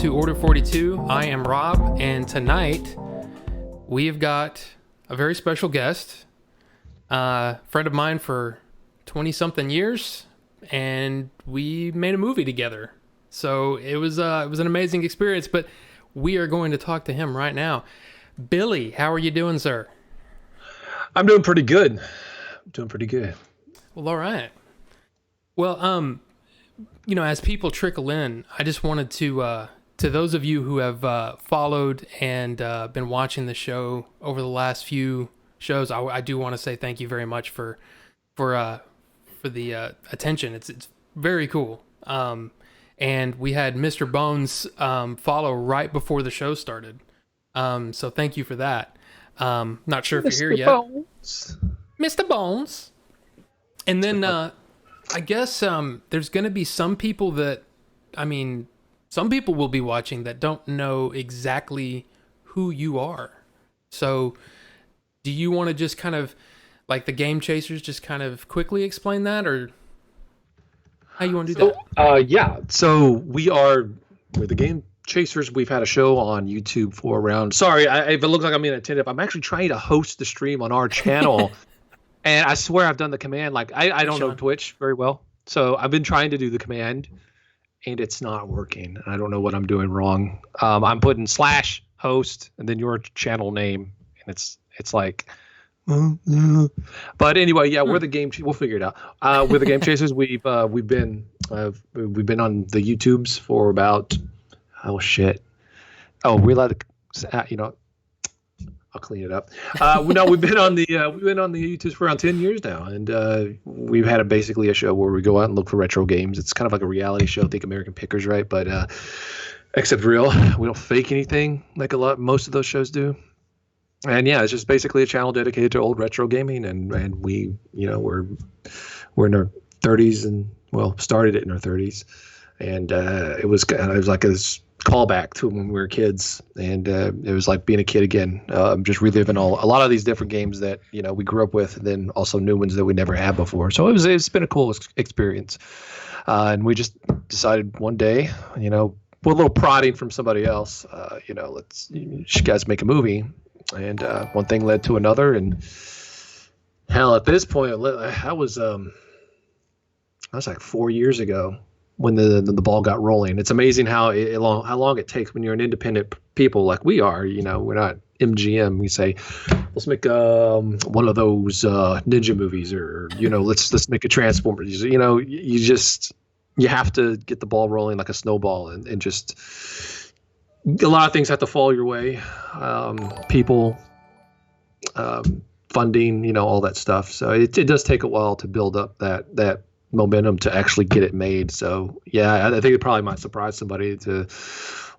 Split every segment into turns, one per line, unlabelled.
to Order 42. I am Rob, and tonight we have got a very special guest, a friend of mine for 20-something years, and we made a movie together. So it was an amazing experience, but we are going to talk to him right now. Billy, how are you doing, sir?
I'm doing pretty good.
Well, all right. Well, as people trickle in, I just wanted to those of you who have followed and been watching the show over the last few shows, I do want to say thank you very much for the attention. It's very cool. And we had Mr. Bones follow right before the show started. So thank you for that. Not sure if
Mr.
you're here
Bones.
yet. Mr. Bones. And then I guess there's going to be some people some people will be watching that don't know exactly who you are. So do you want to just kind of, like the Game Chasers, just kind of quickly explain that, or how you want to do that?
Yeah. So we're the Game Chasers. We've had a show on YouTube for around. Sorry, if it looks like I'm inattentive, I'm actually trying to host the stream on our channel. And I swear I've done the command. Like I don't know Twitch very well. So I've been trying to do the command and it's not working. I don't know what I'm doing wrong. I'm putting /host and then your channel name, and it's like, but anyway, yeah, we're the Game. We'll figure it out. We're the Game Chasers. We've been on the YouTubes for about we're allowed to, I'll clean it up. We've been on the YouTubes for around 10 years now, and we've had basically a show where we go out and look for retro games. It's kind of like a reality show, think American Pickers, right? But except real, we don't fake anything like most of those shows do. And yeah, it's just basically a channel dedicated to old retro gaming, and we, we're in our 30s, and started it in our 30s, and it was like a callback to when we were kids, and it was like being a kid again, just reliving a lot of these different games that we grew up with, and then also new ones that we never had before. So it's been a cool experience, and we just decided one day, with a little prodding from somebody else, you guys make a movie, and one thing led to another, and hell, at this point, that was like 4 years ago when the ball got rolling. It's amazing how long it takes when you're an independent people like we are. We're not MGM. We say, let's make one of those ninja movies, or let's make a Transformers. You have to get the ball rolling like a snowball, and just a lot of things have to fall your way. People, funding, all that stuff. So it does take a while to build up that momentum to actually get it made. So yeah, I think it probably might surprise somebody to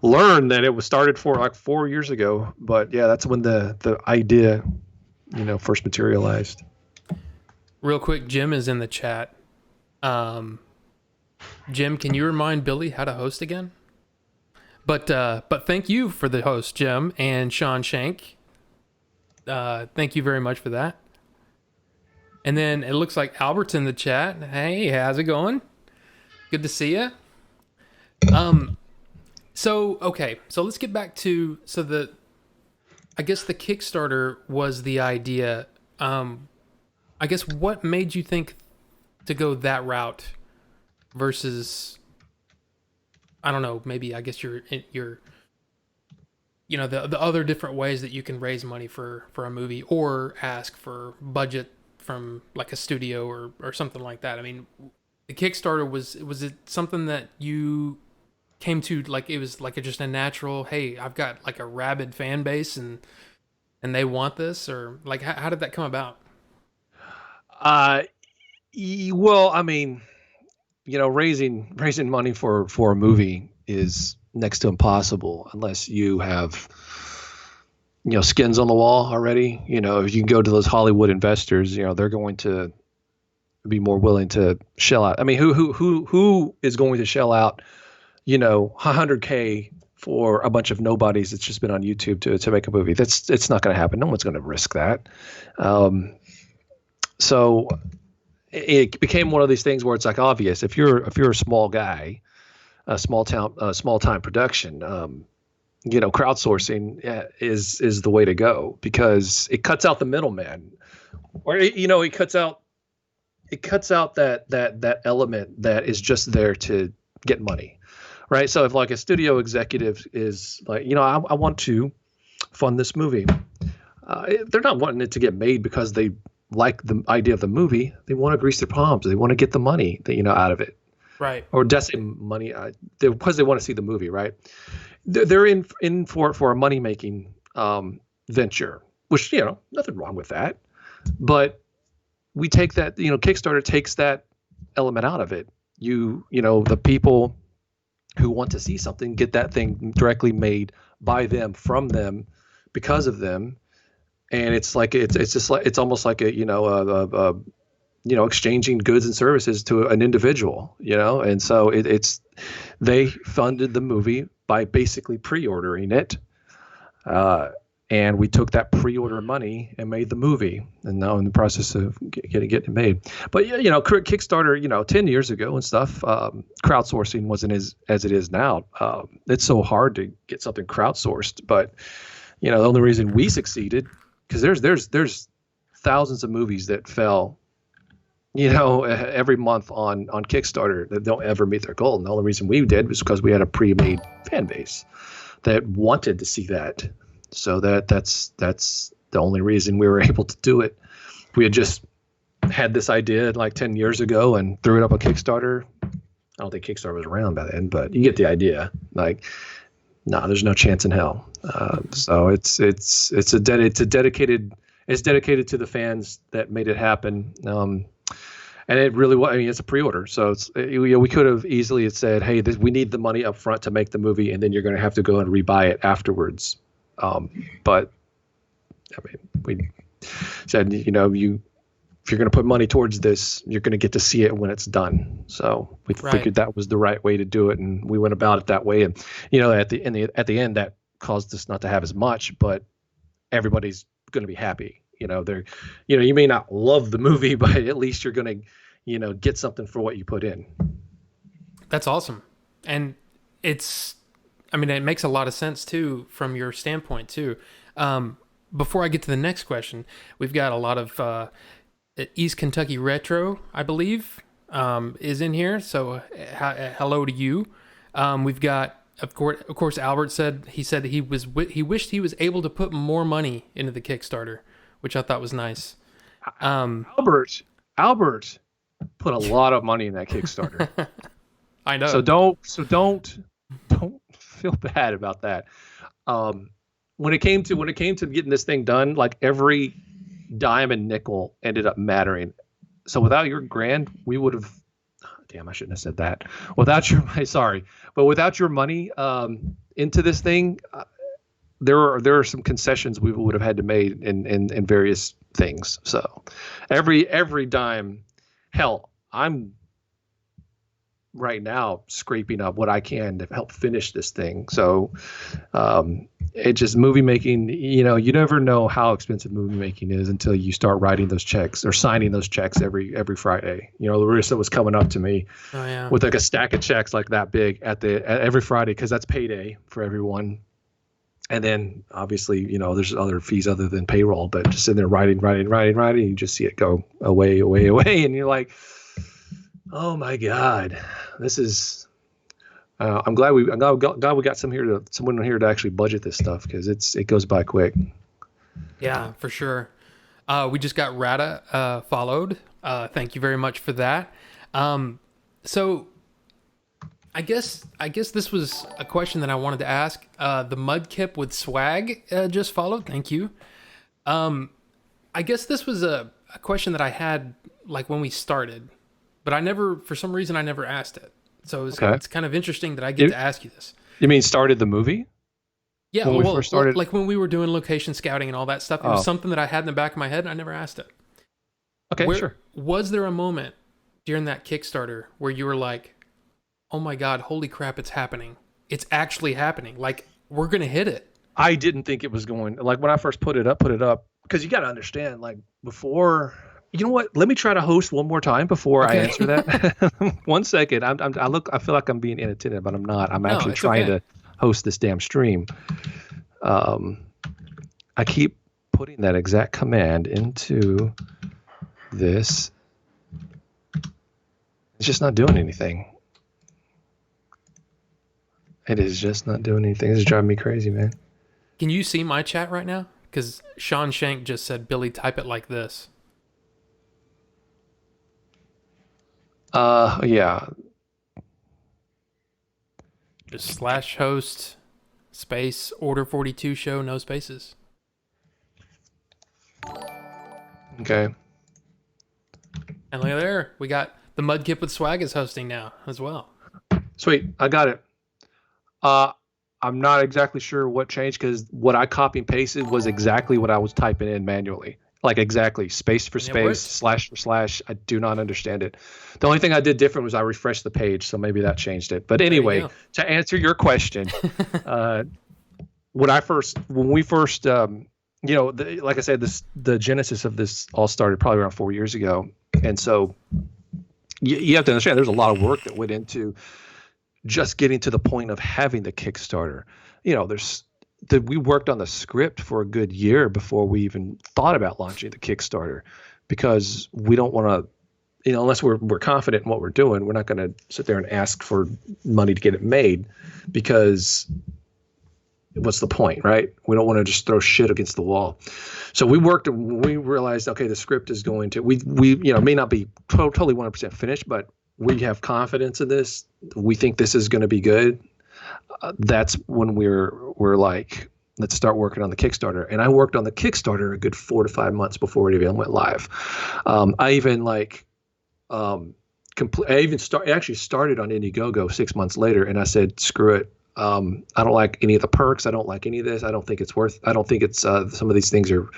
learn that it was started for like 4 years ago. But yeah, that's when the idea, first materialized.
Real quick, Jim is in the chat. Jim, can you remind Billy how to host again? But thank you for the host, Jim, and Sean Shank. Thank you very much for that. And then it looks like Albert's in the chat. Hey, how's it going? Good to see you. So let's get back to, I guess the Kickstarter was the idea. I guess what made you think to go that route versus, I don't know, maybe I guess your the other different ways that you can raise money for a movie or ask for budget from like a studio or something like that. I mean, the Kickstarter was it something that you came to, like it was like just a natural, hey, I've got like a rabid fan base and they want this, or like how did that come about?
Well, I mean, raising money for a movie is next to impossible unless you have skins on the wall already. If you can go to those Hollywood investors, they're going to be more willing to shell out. I mean, who is going to shell out, $100K for a bunch of nobodies that's just been on YouTube to make a movie? It's not going to happen. No one's going to risk that. So it became one of these things where it's like obvious if you're a small guy, a small time production. Crowdsourcing is the way to go because it cuts out the middleman, or it cuts out that element that is just there to get money, right? So if like a studio executive is like, I want to fund this movie, they're not wanting it to get made because they like the idea of the movie. They want to grease their palms. They want to get the money that out of it,
right?
Or just say money because they want to see the movie, right? They're in for a money making venture, which nothing wrong with that, but we take that, Kickstarter takes that element out of it. The people who want to see something get that thing directly made by them, from them, because of them. And it's like, it's almost like exchanging goods and services to an individual, and so they funded the movie by basically pre-ordering it. And we took that pre-order money and made the movie, and now in the process of getting it made. But Kickstarter, 10 years ago and stuff, crowdsourcing wasn't as it is now. It's so hard to get something crowdsourced, but the only reason we succeeded, because there's thousands of movies that fell, every month on Kickstarter that don't ever meet their goal, and the only reason we did was because we had a pre-made fan base that wanted to see that. So that's the only reason we were able to do it. If we had just had this idea like 10 years ago and threw it up on Kickstarter, I don't think Kickstarter was around by then, but you get the idea. Like, no, there's no chance in hell. So it's dedicated to the fans that made it happen. And it really was. I mean, it's a pre-order, so we could have easily said, "Hey, we need the money up front to make the movie, and then you're going to have to go and rebuy it afterwards." But I mean, we said, if you're going to put money towards this, you're going to get to see it when it's done. So we figured that was the right way to do it, and we went about it that way. And at the end, that caused us not to have as much, but everybody's going to be happy. You may not love the movie, but at least you're going to, get something for what you put in.
That's awesome. And it makes a lot of sense too, from your standpoint too. Before I get to the next question, we've got a lot of, East Kentucky Retro, I believe, is in here. So hello to you. We've got, of course, Albert said he wished he was able to put more money into the Kickstarter, which I thought was nice.
Albert put a lot of money in that Kickstarter.
I know.
So don't feel bad about that. When it came to getting this thing done, like every dime and nickel ended up mattering. So without your grand, we would have. Damn, I shouldn't have said that. Without your money into this thing. There are some concessions we would have had to make in various things. So every dime, hell, I'm right now scraping up what I can to help finish this thing. So it just movie making, you never know how expensive movie making is until you start writing those checks or signing those checks every Friday. Larissa was coming up to me with like a stack of checks like that big at every Friday, because that's payday for everyone. And then obviously, there's other fees other than payroll, but just sitting there writing, you just see it go away. And you're like, oh my God, this is, I'm glad we got someone here to actually budget this stuff, because it goes by quick.
Yeah, for sure. We just got Rada followed. Thank you very much for that. So I guess this was a question that I wanted to ask. The Mudkip with swag just followed. Thank you. I guess this was a question that I had like when we started, but for some reason I never asked it. So it's kind of interesting that I get to ask you this.
You mean started the movie?
Yeah, when we first started, like when we were doing location scouting and all that stuff. It was something that I had in the back of my head and I never asked it.
Okay, sure.
Was there a moment during that Kickstarter where you were like, oh my God, holy crap, it's happening. It's actually happening. Like, we're going to hit it.
I didn't think it was going, like when I first put it up, because you got to understand, like before You know what? Let me try to host one more time before I
Okay.
answer that. One second. I feel like I'm being inattentive, but I'm not. I'm
No,
actually
it's
trying
okay.
to host this damn stream. Um, I keep putting that exact command into this. It's just not doing anything. It is just not doing anything. This is driving me crazy, man.
Can you see my chat right now? Because Sean Shank just said, Billy, type it like this.
Yeah.
Just slash host space order 42 show, no spaces.
Okay.
And look there, we got the Mudkip with Swag is hosting now as well.
Sweet. I got it. Uh, I'm not exactly sure what changed because what I copy and pasted was exactly what I was typing in manually. Like exactly, space for space, slash for slash. I do not understand it. The only thing I did different was I refreshed the page, so maybe that changed it. But anyway, to answer your question, when we first, like I said, the genesis of this all started probably around 4 years ago, and so you have to understand there's a lot of work that went into just getting to the point of having the Kickstarter. We worked on the script for a good year before we even thought about launching the Kickstarter, because we don't want to, unless we're confident in what we're doing, we're not going to sit there and ask for money to get it made, because what's the point, right? We don't want to just throw shit against the wall. So we realized, okay, the script is going to, we may not be totally 100% finished, but we have confidence in this. We think this is going to be good. That's when we're like, let's start working on the Kickstarter. And I worked on the Kickstarter a good 4 to 5 months before it even went live. I even actually started on Indiegogo 6 months later, and I said, screw it. I don't like any of the perks. I don't like any of this. I don't think it's some of these things are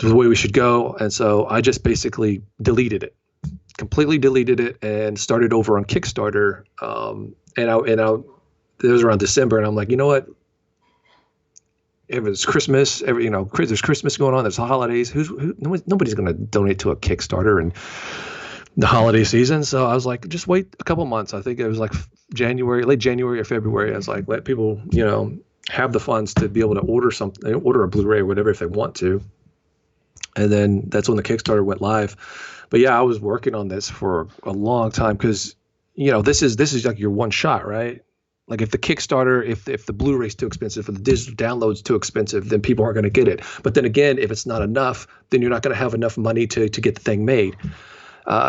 the way we should go. And so I just basically completely deleted it and started over on Kickstarter. It was around December, and I'm like, you know what? If it's Christmas, there's Christmas going on, there's the holidays. Nobody's going to donate to a Kickstarter and the holiday season. So I was like, just wait a couple months. I think it was like late January or February. I was like, let people, have the funds to be able to order a Blu-ray or whatever if they want to. And then that's when the Kickstarter went live. But yeah, I was working on this for a long time because, this is like your one shot, right? Like if the Kickstarter, if the Blu-ray's too expensive or the digital download's too expensive, then people aren't going to get it. But then again, if it's not enough, then you're not going to have enough money to get the thing made.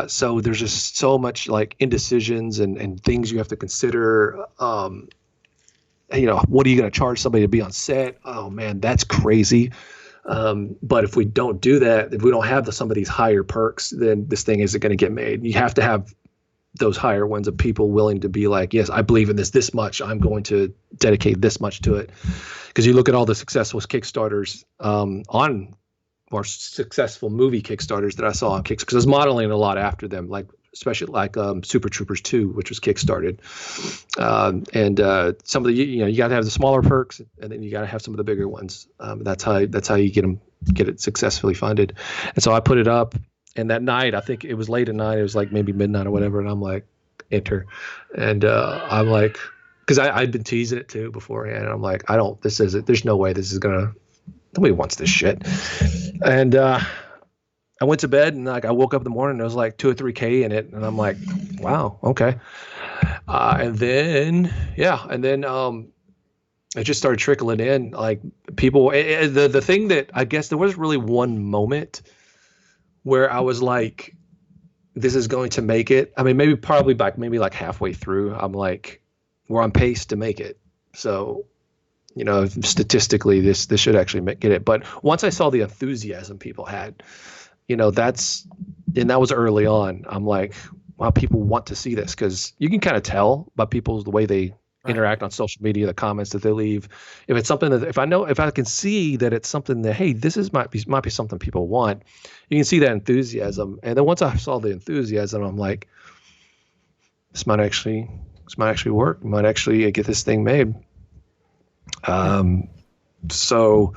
So there's just so much like indecisions and things you have to consider. What are you going to charge somebody to be on set? Oh man, that's crazy. But if we don't do that, if we don't have some of these higher perks, then this thing isn't going to get made. You have to have those higher ones of people willing to be like, yes, I believe in this much. I'm going to dedicate this much to it. Because you look at all the successful Kickstarters or successful movie Kickstarters that I saw on Kickstarter, because I was modeling a lot after them, especially like Super Troopers 2, which was Kickstarted. And some of the, you got to have the smaller perks, and then you got to have some of the bigger ones. That's how you get it successfully funded. And so I put it up, and that night, I think it was late at night, it was like maybe midnight or whatever, and I'm like, enter. And I'm like, because I'd been teasing it too beforehand, and I'm like, there's no way this is gonna, nobody wants this shit. And I went to bed, and I woke up in the morning, and there was like 2 or 3K in it, and I'm like, wow, okay. And then it just started trickling in. Like people, the thing that I guess there was really one moment where I was like, this is going to make it. I mean, maybe like halfway through, I'm like, we're on pace to make it. So, statistically, this should actually get it. But once I saw the enthusiasm people had, that was early on. I'm like, wow, people want to see this, because you can kind of tell by the way they interact on social media, the comments that they leave. If it's something that, if I can see that it's something that, hey, might be something people want, you can see that enthusiasm. And then once I saw the enthusiasm, I'm like, this might actually work. We might actually get this thing made. So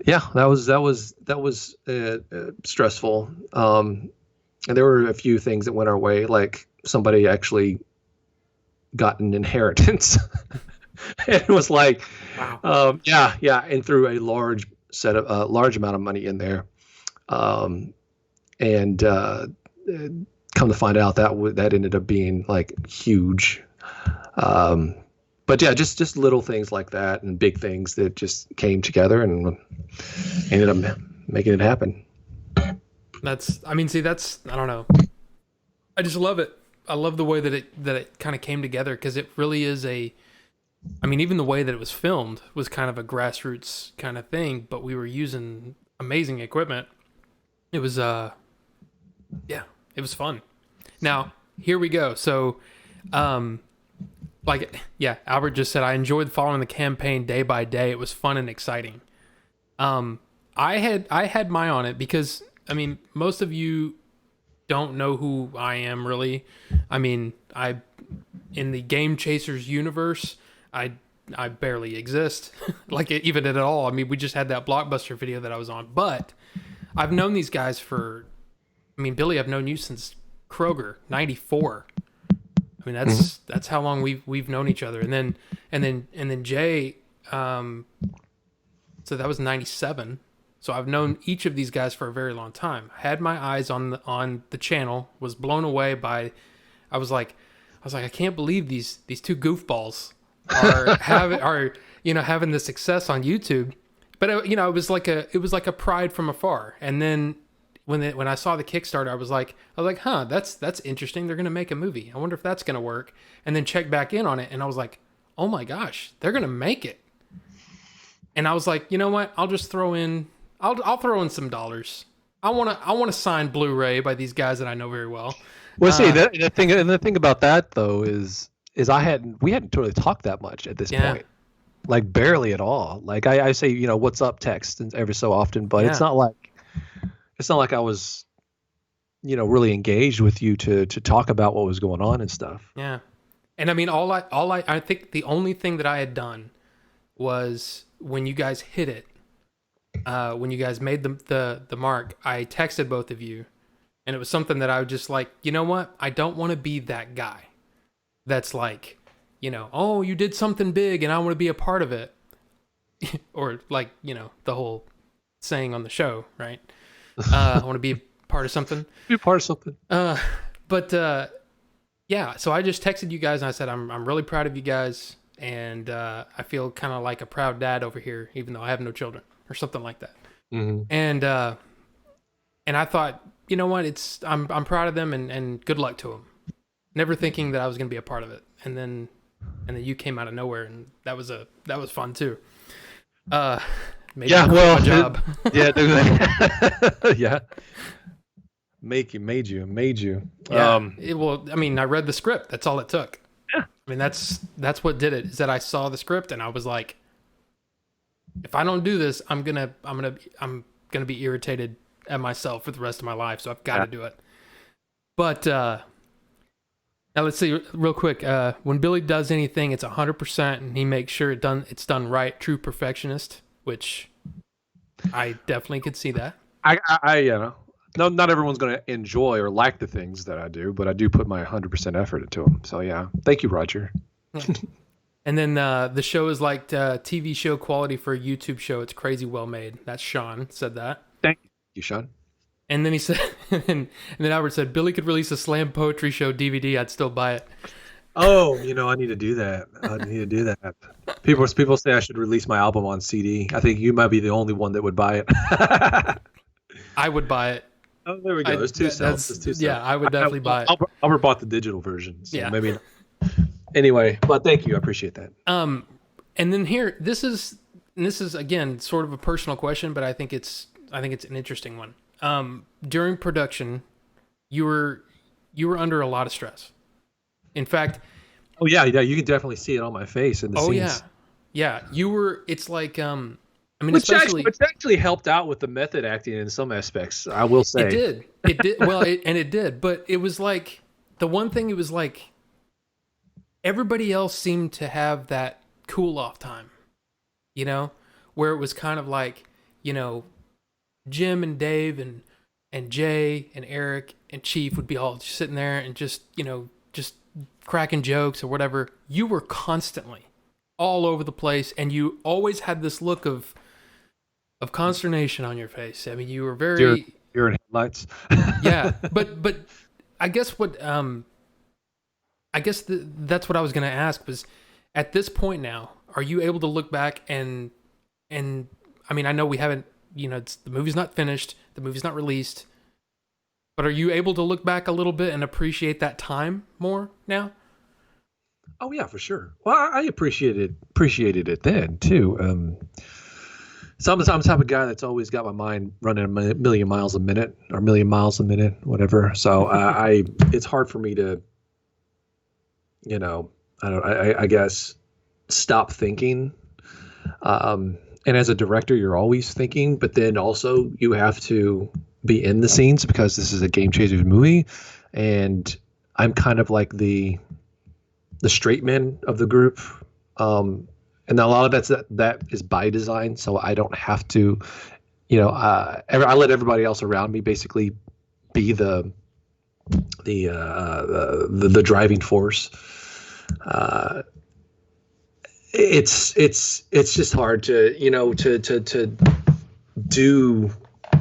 Yeah, that was stressful. And there were a few things that went our way, like somebody actually got an inheritance. It was like,
Wow.
yeah, and threw a large amount of money in there, um, and come to find out that ended up being like huge. Um, but yeah, just little things like that and big things that just came together and ended up making it happen.
I mean, see, I don't know. I just love it. I love the way that it kind of came together because it really is I mean, even the way that it was filmed was kind of a grassroots kind of thing, but we were using amazing equipment. It was yeah, it was fun. Now, here we go. So, like, yeah, Albert just said, I enjoyed following the campaign day by day. It was fun and exciting. I had my on it because, I mean, most of you don't know who I am really. I mean, in the Game Chasers universe, I barely exist, like even at all. I mean, we just had that Blockbuster video that I was on, but I've known these guys for. I mean, Billy, I've known you since Kroger '94. I mean, that's how long we've known each other, and then Jay. So that was '97. So I've known each of these guys for a very long time. I had my eyes on the channel. Was blown away by. I was like, I can't believe these two goofballs are having the success on YouTube. But it was like a pride from afar. And then when I saw the Kickstarter, I was like, huh, that's interesting. They're gonna make a movie. I wonder if that's gonna work. And then check back in on it, and I was like, oh my gosh, they're gonna make it. And I was like, you know what? I'll just throw in. I'll throw in some dollars. I want to sign Blu-ray by these guys that I know very well.
Well, see, the thing about that though is we hadn't totally talked that much at this point, like barely at all. Like I say, what's up text and every so often, but it's not like I was, really engaged with you to talk about what was going on and stuff.
Yeah, and I mean, I think the only thing that I had done was when you guys hit it, when you guys made the mark, I texted both of you, and it was something that I was just like, you know what? I don't want to be that guy that's like, oh, you did something big and I want to be a part of it. Or like, the whole saying on the show, right? I want to be a part of something.
Be a part of something.
But yeah, so I just texted you guys and I said, I'm really proud of you guys. And I feel kind of like a proud dad over here, even though I have no children or something like that.
Mm-hmm.
And I thought, you know what? I'm proud of them and good luck to them. Never thinking that I was going to be a part of it. And then you came out of nowhere, and that was fun too. Made my job.
Yeah. Made you.
Yeah. I mean, I read the script. That's all it took.
Yeah.
I mean, that's what did it. Is that I saw the script and I was like, if I don't do this, I'm gonna be irritated at myself for the rest of my life. So I've got to do it. But now let's see real quick. When Billy does anything, it's 100%, and he makes sure it's done right. True perfectionist, which I definitely could see that.
No, not everyone's going to enjoy or like the things that I do, but I do put my 100% effort into them. So yeah, thank you, Roger.
Yeah. And then the show is like TV show quality for a YouTube show. It's crazy well made. That's Sean said that.
Thank you, Sean.
And then he said, and then Albert said, Billy could release a slam poetry show DVD. I'd still buy it.
Oh, I need to do that. People say I should release my album on CD. I think you might be the only one that would buy it.
I would buy it.
Oh, there we go. There's two cells.
Yeah, I would definitely buy it.
Albert bought the digital version. So
yeah.
Maybe. Anyway, but thank you. I appreciate that.
And then here, this is again sort of a personal question, but I think it's an interesting one. During production, you were under a lot of stress. In fact,
oh yeah, you can definitely see it on my face in the scenes.
Yeah. You were. It's like I mean,
which actually helped out with the method acting in some aspects. I will say
it did. Well, it did, but it was like the one thing. It was like everybody else seemed to have that cool off time, where it was kind of like you know, Jim and Dave and Jay and Eric and Chief would be all just sitting there and just, just cracking jokes or whatever. You were constantly all over the place, and you always had this look of consternation on your face. I mean, you were very
you're in headlights.
yeah, but I guess that's what I was going to ask was, at this point now, are you able to look back and I mean, I know we haven't, the movie's not finished, the movie's not released, but are you able to look back a little bit and appreciate that time more now?
Oh yeah, for sure. Well, I appreciated it then too. So I'm the type of guy that's always got my mind running a million miles a minute, or a million miles a minute, whatever. So it's hard for me to, I guess, stop thinking. And as a director, you're always thinking, but then also you have to be in the scenes because this is a game changer movie, and I'm kind of like the straight man of the group. And a lot of that is by design, so I don't have to, I let everybody else around me basically be the driving force. It's just hard to do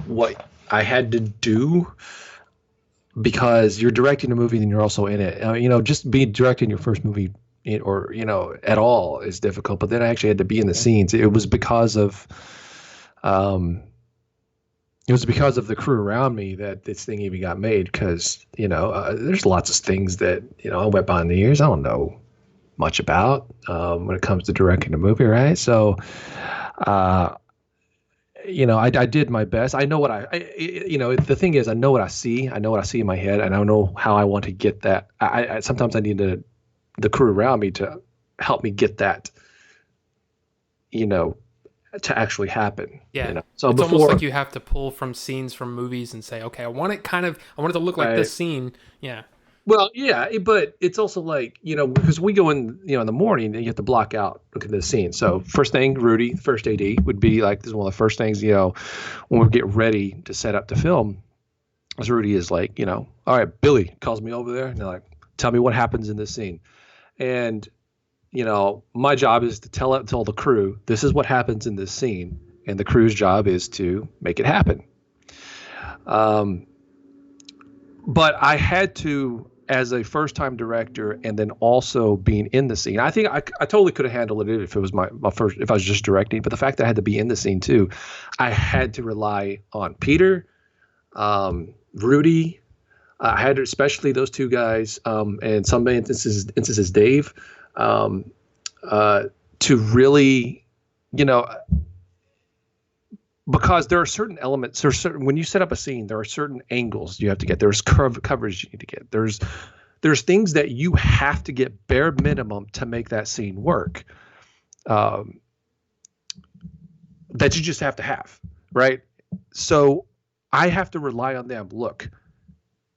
what I had to do, because you're directing a movie and you're also in it. Just be directing your first movie or at all is difficult, but then I actually had to be in the scenes. It was because of the crew around me that this thing even got made, because there's lots of things that I went behind the years I don't much about when it comes to directing a movie, right? So I did my best. I know what the thing is, I know what I see in my head, and I know how I want to get that. I sometimes I need the crew around me to help me get that, to actually happen.
Yeah.
So
it's almost like you have to pull from scenes from movies and say, okay, I want it to look like this scene. Yeah.
Well, yeah, but it's also like, because we go in, in the morning and you have to block out, look at the scene. So first thing, Rudy, first AD, would be like, this is one of the first things, when we get ready to set up to film, as Rudy is like, all right, Billy calls me over there and they're like, tell me what happens in this scene. And, my job is to tell the crew, this is what happens in this scene. And the crew's job is to make it happen. But I had to, as a first-time director, and then also being in the scene, I think I totally could have handled it if it was my first, if I was just directing. But the fact that I had to be in the scene too, I had to rely on Peter, Rudy. I had to, especially those two guys, and some instances Dave, to really, because there are certain elements, when you set up a scene, there are certain angles you have to get. There's coverage you need to get. There's things that you have to get bare minimum to make that scene work, that you just have to have, right? So I have to rely on them. Look,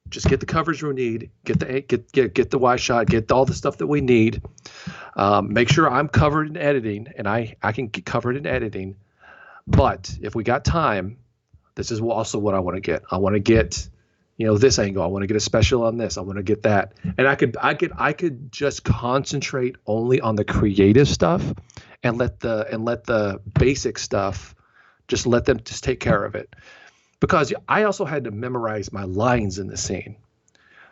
just get the coverage we need, get the wide shot, get all the stuff that we need. Make sure I'm covered in editing, and I can get covered in editing. But if we got time, this is also what I want to get. I want to get, this angle. I want to get a special on this. I want to get that. And I could just concentrate only on the creative stuff, and let the basic stuff, just let them just take care of it. Because I also had to memorize my lines in the scene.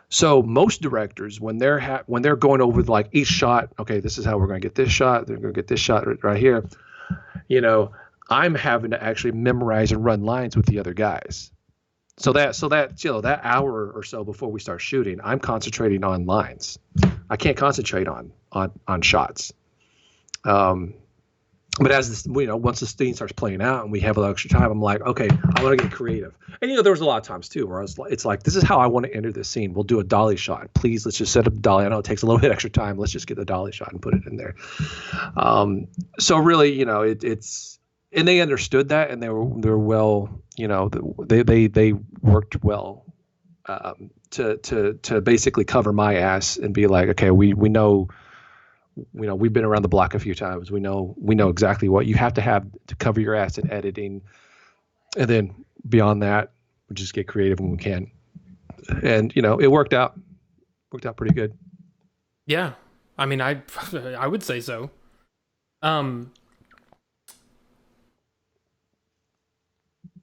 So most directors, when they're going over like each shot, okay, this is how we're going to get this shot. They're going to get this shot right here. I'm having to actually memorize and run lines with the other guys. So that hour or so before we start shooting, I'm concentrating on lines. I can't concentrate on shots. But as this, once the scene starts playing out and we have a little extra time, I'm like, okay, I want to get creative. And there was a lot of times too where it's like, this is how I want to enter this scene. We'll do a dolly shot. Please, let's just set up a dolly. I know it takes a little bit extra time. Let's just get the dolly shot and put it in there. So really, it's, and they understood that, and they were well, they worked well to basically cover my ass and be like, okay, we know. We've been around the block a few times. We know exactly what you have to have to cover your ass in editing, And then beyond that, we just get creative when we can. And it worked out. Worked out pretty good.
Yeah. I mean, I would say so. Um,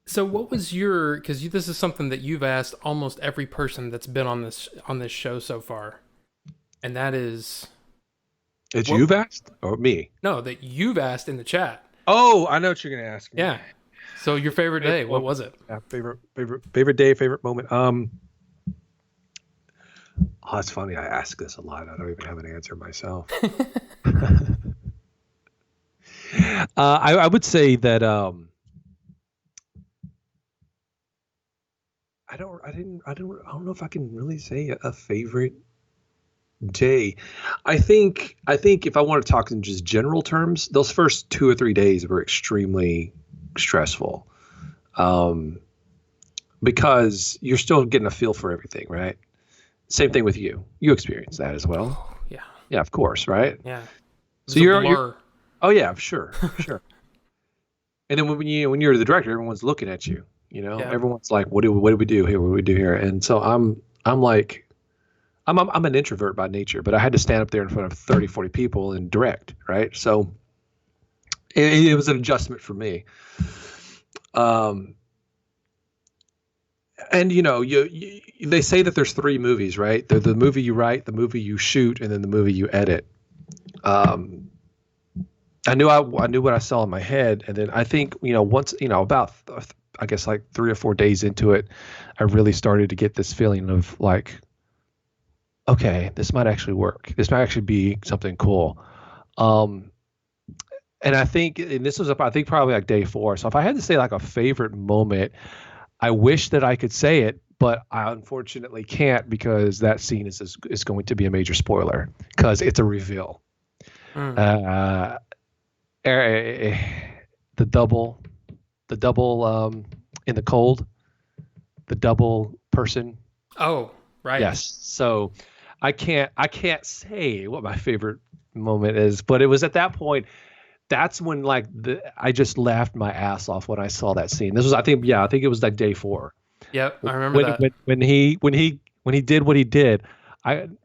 so what was your, because this is something that you've asked almost every person that's been on this show so far, and that is
That you've asked or me?
no, that you've asked in the chat.
Oh, I know what you're gonna ask me.
Yeah. So your favorite day, what was it?
Yeah, favorite day, favorite moment. Oh, it's funny. I ask this a lot. I don't even have an answer myself. I would say that I don't know if I can really say a favorite day. I think if I want to talk in just general terms, those first 2 or 3 days were extremely stressful. Because you're still getting a feel for everything, right? Same thing with you. You experienced that as well.
Oh, yeah.
Yeah, of course, right?
Yeah.
So you're oh yeah, sure. And then when you're the director, everyone's looking at you. Yeah. Everyone's like, what do we do here? What do we do here? And so I'm like, I'm an introvert by nature, but I had to stand up there in front of 30, 40 people and direct, right? So it was an adjustment for me. And they say that there's 3 movies, right? The movie you write, the movie you shoot, and then the movie you edit. I knew what I saw in my head, and then I think once about I guess like 3 or 4 days into it, I really started to get this feeling of like, okay, this might actually work. This might actually be something cool. And I think, and this was I think probably like day 4. So if I had to say like a favorite moment, I wish that I could say it, but I unfortunately can't because that scene is going to be a major spoiler because it's a reveal. The double in the cold, the double person.
Oh, right.
Yes. So I can't say what my favorite moment is, but it was at that point. That's when I just laughed my ass off when I saw that scene. This was I think it was like day 4.
Yep, I remember that.
When he did what he did,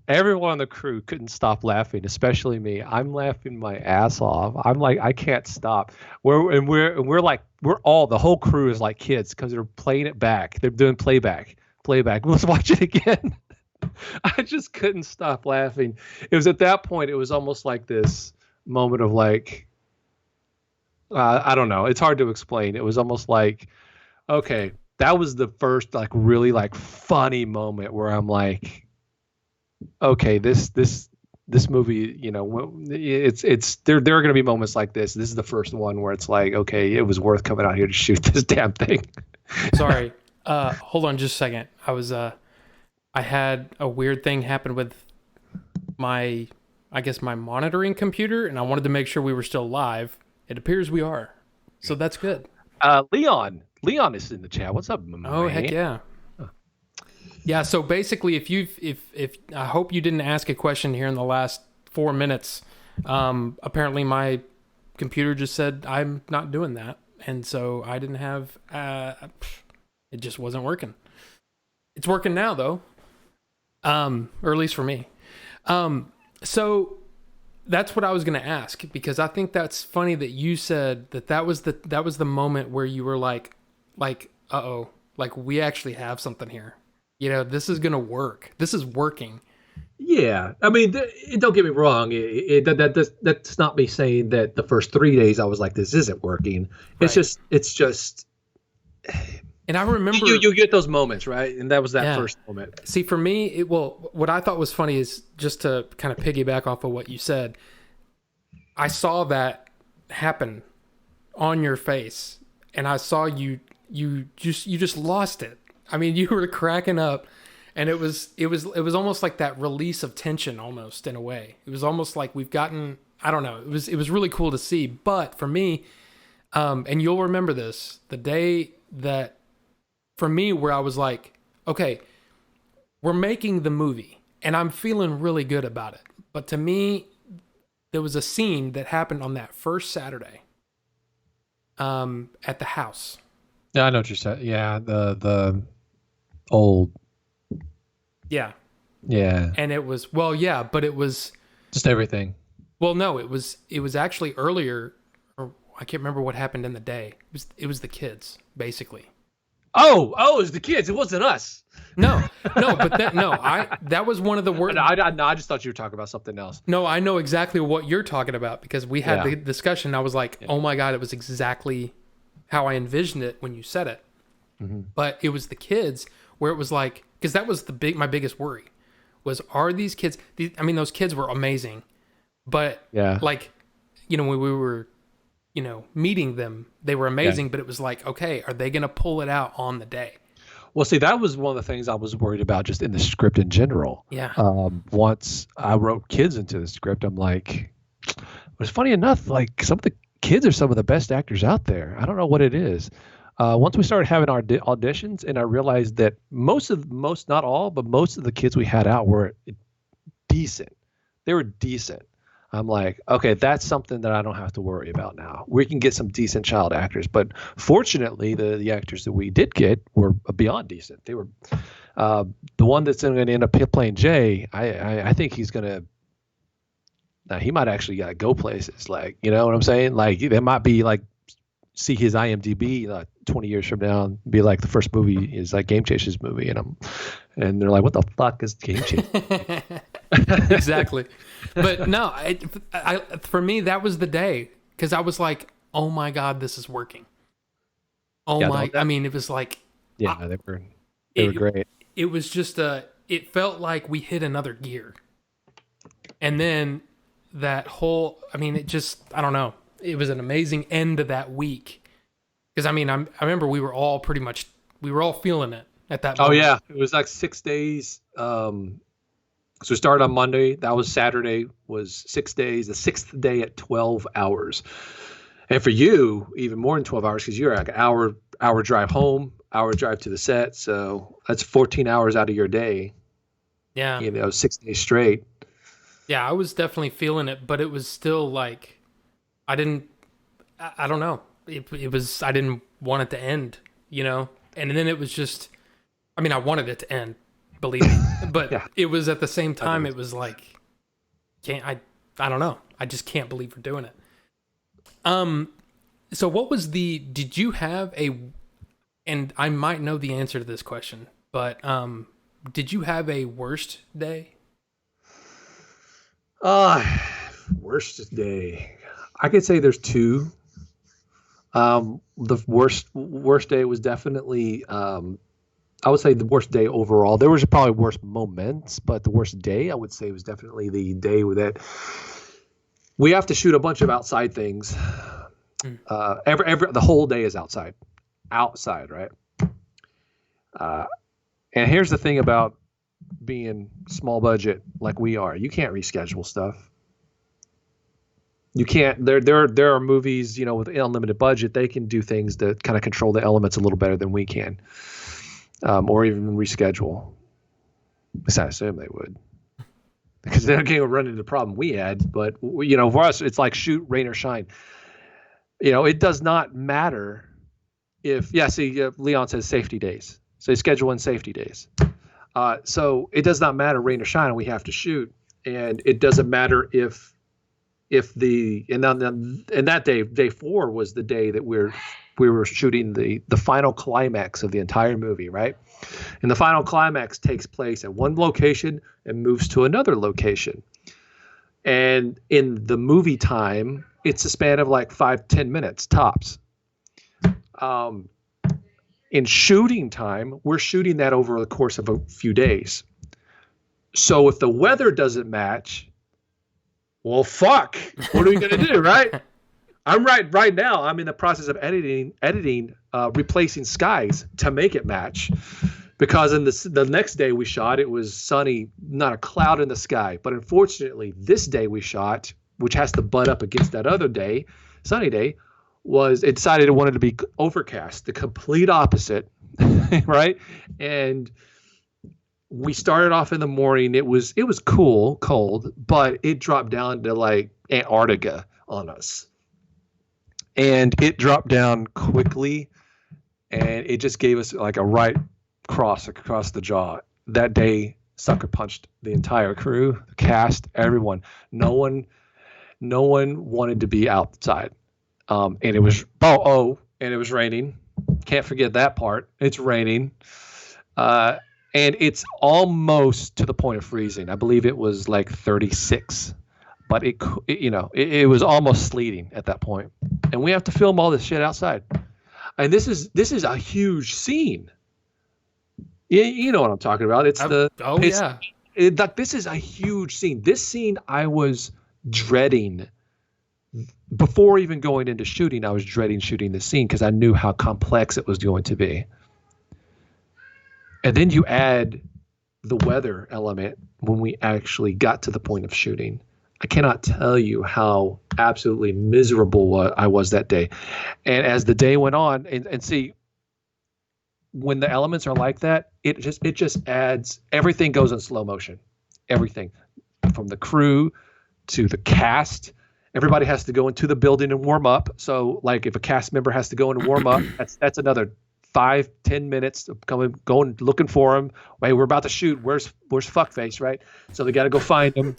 everyone on the crew couldn't stop laughing, especially me. I'm laughing my ass off. I'm like, I can't stop. We're like, the whole crew is like kids because they're playing it back. They're doing playback. Let's watch it again. I just couldn't stop laughing. It was at that point, it was almost like this moment of like, I don't know. It's hard to explain. It was almost like, okay, that was the first like really like funny moment where I'm like, okay, this movie, it's there are going to be moments like this. This is the first one where it's like, okay, it was worth coming out here to shoot this damn thing.
Sorry. Hold on just a second. I had a weird thing happen with my monitoring computer, and I wanted to make sure we were still live. It appears we are. So that's good.
Leon is in the chat. What's up, man?
Oh, heck yeah. Yeah, so basically if I hope you didn't ask a question here in the last 4 minutes. Apparently my computer just said I'm not doing that. And so I didn't have it just wasn't working. It's working now though. Or at least for me. So that's what I was going to ask, because I think that's funny that you said that was the moment where you were like, uh-oh, like we actually have something here. This is going to work. This is working.
Yeah. I mean, don't get me wrong. That's not me saying that the first 3 days I was like, this isn't working. Right. It's just.
And I remember
you get those moments, right? And that was that first moment.
See, for me, what I thought was funny is, just to kind of piggyback off of what you said, I saw that happen on your face, and I saw you just lost it. I mean, you were cracking up, and it was almost like that release of tension, almost in a way. It was almost like we've gotten, I don't know. It was really cool to see. But for me, and you'll remember this, the day that, for me, where I was like, okay, we're making the movie and I'm feeling really good about it. But to me, there was a scene that happened on that first Saturday at the house.
Yeah, I know what you said. Yeah, the old.
Yeah.
Yeah.
And it was, well, yeah, but it was,
Just everything.
well, no, it was actually earlier, or I can't remember what happened in the day. It was the kids, basically.
Oh, it was the kids. It wasn't us.
No, no, but that was one of the worst.
I just thought you were talking about something else.
No, I know exactly what you're talking about because we had
Yeah.
the discussion. I was like, oh my God, it was exactly how I envisioned it when you said it.
Mm-hmm.
But it was the kids where it was like, because that was my biggest worry was, are these kids, I mean, those kids were amazing, but
Yeah.
like, when we were, meeting them, they were amazing, but it was like, okay, are they going to pull it out on the day?
Well, see, that was one of the things I was worried about just in the script in general.
Yeah.
Once I wrote kids into the script, I'm like, it's funny enough, like some of the kids are some of the best actors out there. I don't know what it is. Once we started having our auditions, and I realized that most, not all, but most of the kids we had out were decent. They were decent. I'm like, okay, that's something that I don't have to worry about now. We can get some decent child actors, but fortunately, the actors that we did get were beyond decent. They were the one that's going to end up playing Jay. I think he's going to. Now he might actually go places. Like, you know what I'm saying? Like, there might be like, see his IMDb 20 years from now and be like, the first movie is like Game Chasers movie, and they're like, what the fuck is Game Chasers?
Exactly. But no, for me, that was the day, because I was like, oh my God, this is working. I mean, it was like,
yeah, they were great.
It was just it felt like we hit another gear. And then that whole, I mean, I don't know. It was an amazing end to that week. Because I mean, I remember we were all feeling it at that moment.
Oh yeah, it was like 6 days. So we started on Monday. That was Saturday. Was 6 days. The sixth day at 12 hours. And for you, even more than 12 hours, because you're like an hour drive home, hour drive to the set. So that's 14 hours out of your day.
Yeah.
6 days straight.
Yeah, I was definitely feeling it, but it was still like, I don't know. It was, I didn't want it to end, And then it was just, I mean, I wanted it to end, believe me. But
Yeah.
It was at the same time, it was like, I don't know. I just can't believe we're doing it. So what was did you have and I might know the answer to this question, but did you have a worst day?
Worst day. I could say there's two. The worst day was definitely, I would say the worst day overall. There was probably worse moments, but the worst day I would say was definitely the day that we have to shoot a bunch of outside things. The whole day is outside, right? And here's the thing about being small budget like we are: you can't reschedule stuff. You can't. There are movies, with unlimited budget, they can do things that kind of control the elements a little better than we can, or even reschedule. At least I assume they would, because they're going to run into the problem we had. But for us, it's like shoot, rain or shine. It does not matter if, Leon says safety days. So they schedule in safety days. So it does not matter rain or shine, we have to shoot. And it doesn't matter if that day 4 was the day that we were shooting the final climax of the entire movie, right? And the final climax takes place at one location and moves to another location. And in the movie time, it's a span of like 5-10 minutes tops. In shooting time, we're shooting that over the course of a few days. So if the weather doesn't match, well, fuck, what are we going to do, right? I'm right now. I'm in the process of editing, replacing skies to make it match. Because in the next day we shot, it was sunny, not a cloud in the sky. But unfortunately, this day we shot, which has to butt up against that other day, sunny day, it decided it wanted to be overcast, the complete opposite, right? And we started off in the morning. It was cold, but it dropped down to like Antarctica on us. And it dropped down quickly. and it just gave us like a right cross across the jaw. That day, sucker punched the entire crew, the cast, everyone. No one wanted to be outside. And it was and it was raining. Can't forget that part. It's raining. And it's almost to the point of freezing. I believe it was like 36, but it was almost sleeting at that point. And we have to film all this shit outside. And this is a huge scene. You know what I'm talking about. This is a huge scene. This scene I was dreading before even going into shooting. I was dreading shooting this scene because I knew how complex it was going to be. And then you add the weather element when we actually got to the point of shooting. I cannot tell you how absolutely miserable I was that day. And as the day went on, and see, when the elements are like that, it just adds, everything goes in slow motion. Everything, from the crew to the cast. Everybody has to go into the building and warm up. So like if a cast member has to go in and warm up, that's another 5-10 minutes of going looking for him. Hey, we're about to shoot. Where's fuckface, right? So they got to go find him,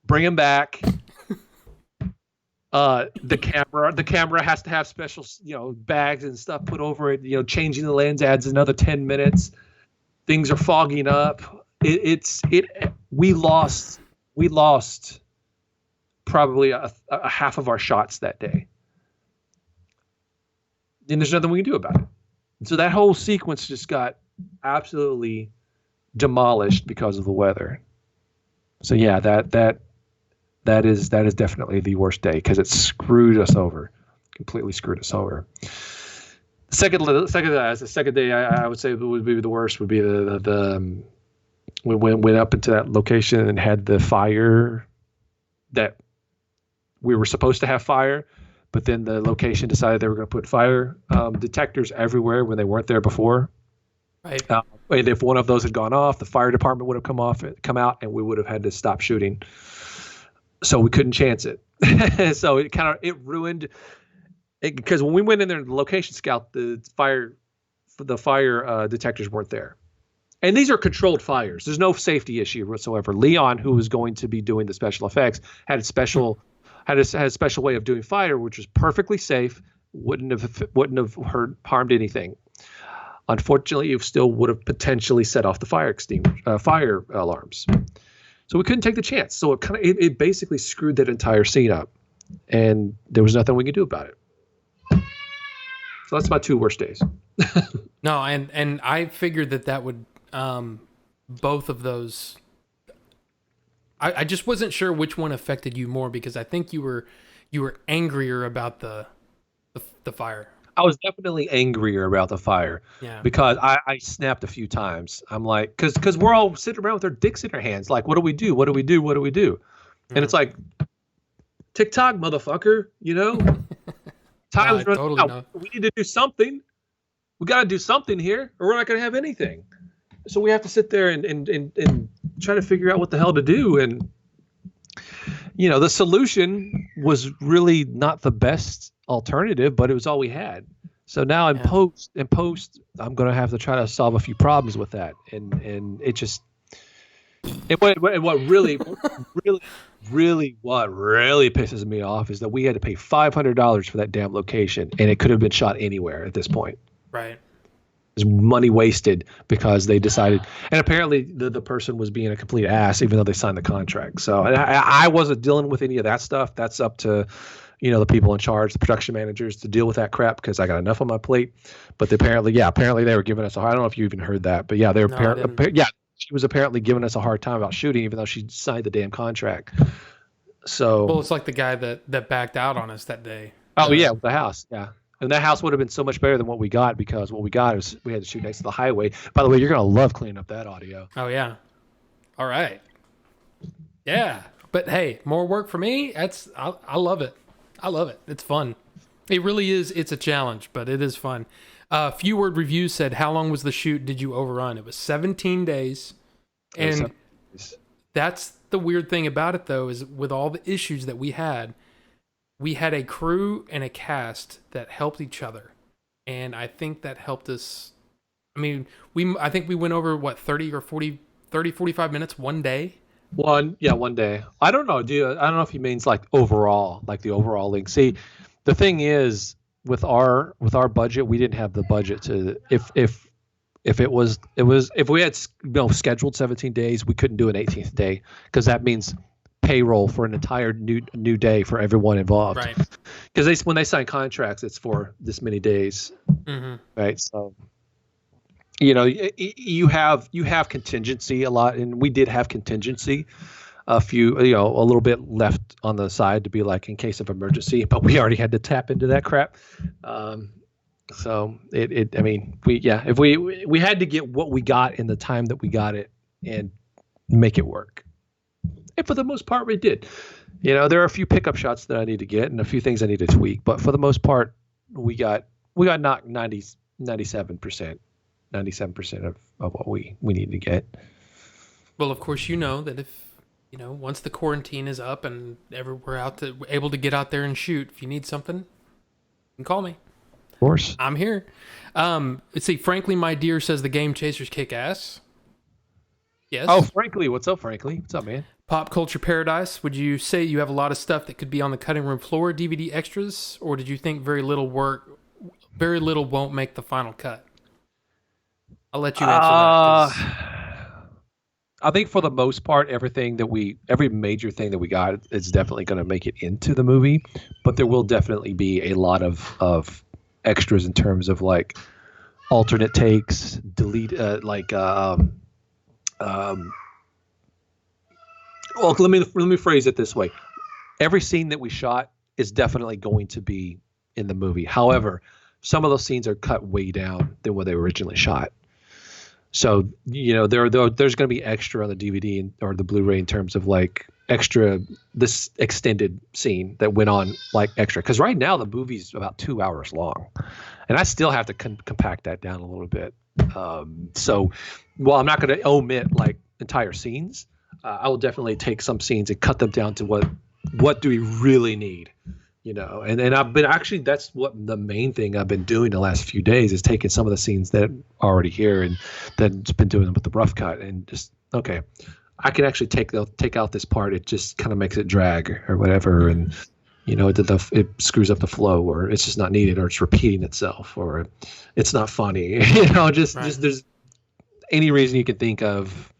bring him back. The camera has to have special, bags and stuff put over it. Changing the lens adds another 10 minutes. Things are fogging up. We lost probably a half of our shots that day. And there's nothing we can do about it. So that whole sequence just got absolutely demolished because of the weather. So yeah, that is definitely the worst day because it screwed us over, completely screwed us over. The second day I would say would be the worst would be the we went up into that location and had the fire that we were supposed to have fire. But then the location decided they were going to put fire detectors everywhere when they weren't there before.
Right.
And if one of those had gone off, the fire department would have come out, and we would have had to stop shooting. So we couldn't chance it. So it ruined it, because when we went in there, the location scout, the fire detectors weren't there. And these are controlled fires. There's no safety issue whatsoever. Leon, who was going to be doing the special effects, had a special way of doing fire, which was perfectly safe, wouldn't have harmed anything. Unfortunately, it still would have potentially set off the fire alarms. So we couldn't take the chance. So it basically screwed that entire scene up, and there was nothing we could do about it. So that's my 2 worst days.
No, and I figured that would both of those. I just wasn't sure which one affected you more because I think you were angrier about the fire.
I was definitely angrier about the fire.
Yeah.
Because I snapped a few times. I'm like, because we're all sitting around with our dicks in our hands. Like, what do we do? What do we do? What do we do? And it's like, TikTok, motherfucker, Time's running out. We need to do something. We got to do something here or we're not going to have anything. So we have to sit there and try to figure out what the hell to do. And, the solution was really not the best alternative, but it was all we had. So now in post, I'm going to have to try to solve a few problems with that. And it just, what really pisses me off is that we had to pay $500 for that damn location, and it could have been shot anywhere at this point.
Right.
There's money wasted because they decided, and apparently the person was being a complete ass, even though they signed the contract. So and I wasn't dealing with any of that stuff. That's up to, the people in charge, the production managers, to deal with that crap because I got enough on my plate. But apparently they were giving us I don't know if you even heard that, but yeah, they were she was apparently giving us a hard time about shooting, even though she signed the damn contract. So
well, it's like the guy that backed out on us that day.
Oh yeah, with the house, yeah. And that house would have been so much better than what we got because what we got is we had to shoot next to the highway. By the way, you're going to love cleaning up that audio.
Oh, yeah. All right. Yeah. But hey, more work for me. I love it. I love it. It's fun. It really is. It's a challenge, but it is fun. Few Word Reviews said, how long was the shoot? Did you overrun? It was 17 days. And that's the weird thing about it, though, is with all the issues that we had a crew and a cast that helped each other. and I think that helped us. I mean, I think we went over what 45 minutes one day.
One day. I don't know. I don't know if he means like overall, like the overall link. See, the thing is with our budget, we didn't have the budget to if if we had scheduled 17 days, we couldn't do an 18th day because that means payroll for an entire new day for everyone involved.
Right.
Because when they sign contracts, it's for this many days.
Mm-hmm.
Right. So you have contingency a lot, and we did have contingency a little bit left on the side to be like in case of emergency, but we already had to tap into that crap. So if we had to get what we got in the time that we got it and make it work. And for the most part, we did. There are a few pickup shots that I need to get and a few things I need to tweak, but for the most part, we got knocked 97% of what we need to get.
Well, of course, that if once the quarantine is up and we're able to get out there and shoot, if you need something, you can call me.
Of course,
I'm here. Let's see. Frankly, my dear says the Game Chasers kick ass. Yes.
Oh, Frankly, what's up, Frankly? What's up, man?
Pop Culture Paradise. Would you say you have a lot of stuff that could be on the cutting room floor, DVD extras, or did you think very little won't make the final cut? I'll let you answer that.
I think for the most part, every major thing that we got is definitely going to make it into the movie, but there will definitely be a lot of extras in terms of like alternate takes, well, let me phrase it this way. Every scene that we shot is definitely going to be in the movie. However, some of those scenes are cut way down than what they were originally shot. So, there's going to be extra on the DVD or the Blu-ray in terms of like extra, this extended scene that went on like extra. Because right now the movie's about 2 hours long, and I still have to compact that down a little bit. So, while I'm not going to omit like entire scenes, I will definitely take some scenes and cut them down to what do we really need. And I've been that's what the main thing I've been doing the last few days is taking some of the scenes that are already here and then been doing them with the rough cut and just, okay, I can actually take out this part. It just kind of makes it drag or whatever. And, it screws up the flow or it's just not needed or it's repeating itself or it's not funny, just there's any reason you can think of,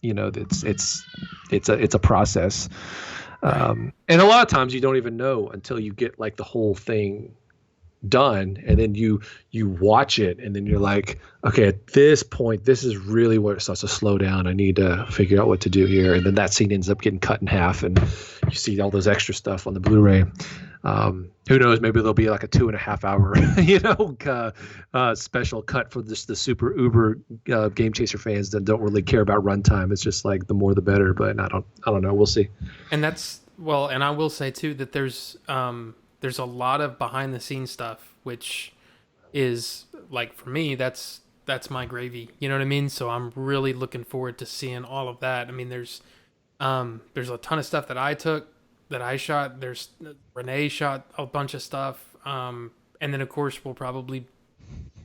it's a process. And a lot of times you don't even know until you get like the whole thing done and then you watch it and then you're like, okay, at this point, this is really where it starts to slow down. I need to figure out what to do here. And then that scene ends up getting cut in half and you see all those extra stuff on the Blu-ray. Who knows? Maybe there'll be like a 2.5 hour, special cut for the super uber Game Chaser fans that don't really care about runtime. It's just like the more the better. But I don't know. We'll see. And
and I will say too that there's a lot of behind the scenes stuff, which is like for me that's my gravy. You know what I mean? So I'm really looking forward to seeing all of that. I mean, there's a ton of stuff that I shot. There's Renee shot a bunch of stuff. And then of course we'll probably,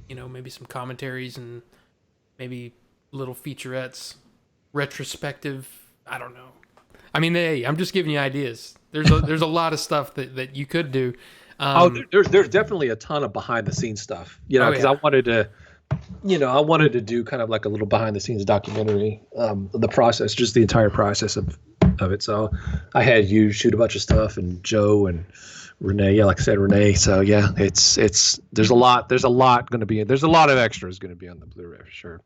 maybe some commentaries and maybe little featurettes, retrospective. I don't know. I mean, hey, I'm just giving you ideas. There's a lot of stuff that you could do.
There's definitely a ton of behind the scenes stuff, because I wanted to do kind of like a little behind the scenes documentary, the process, just the entire process of it. So I had you shoot a bunch of stuff and Joe and Renee. Yeah, like I said, Renee. So yeah, there's a lot going to be, there's a lot of extras going to be on the Blu-ray for sure.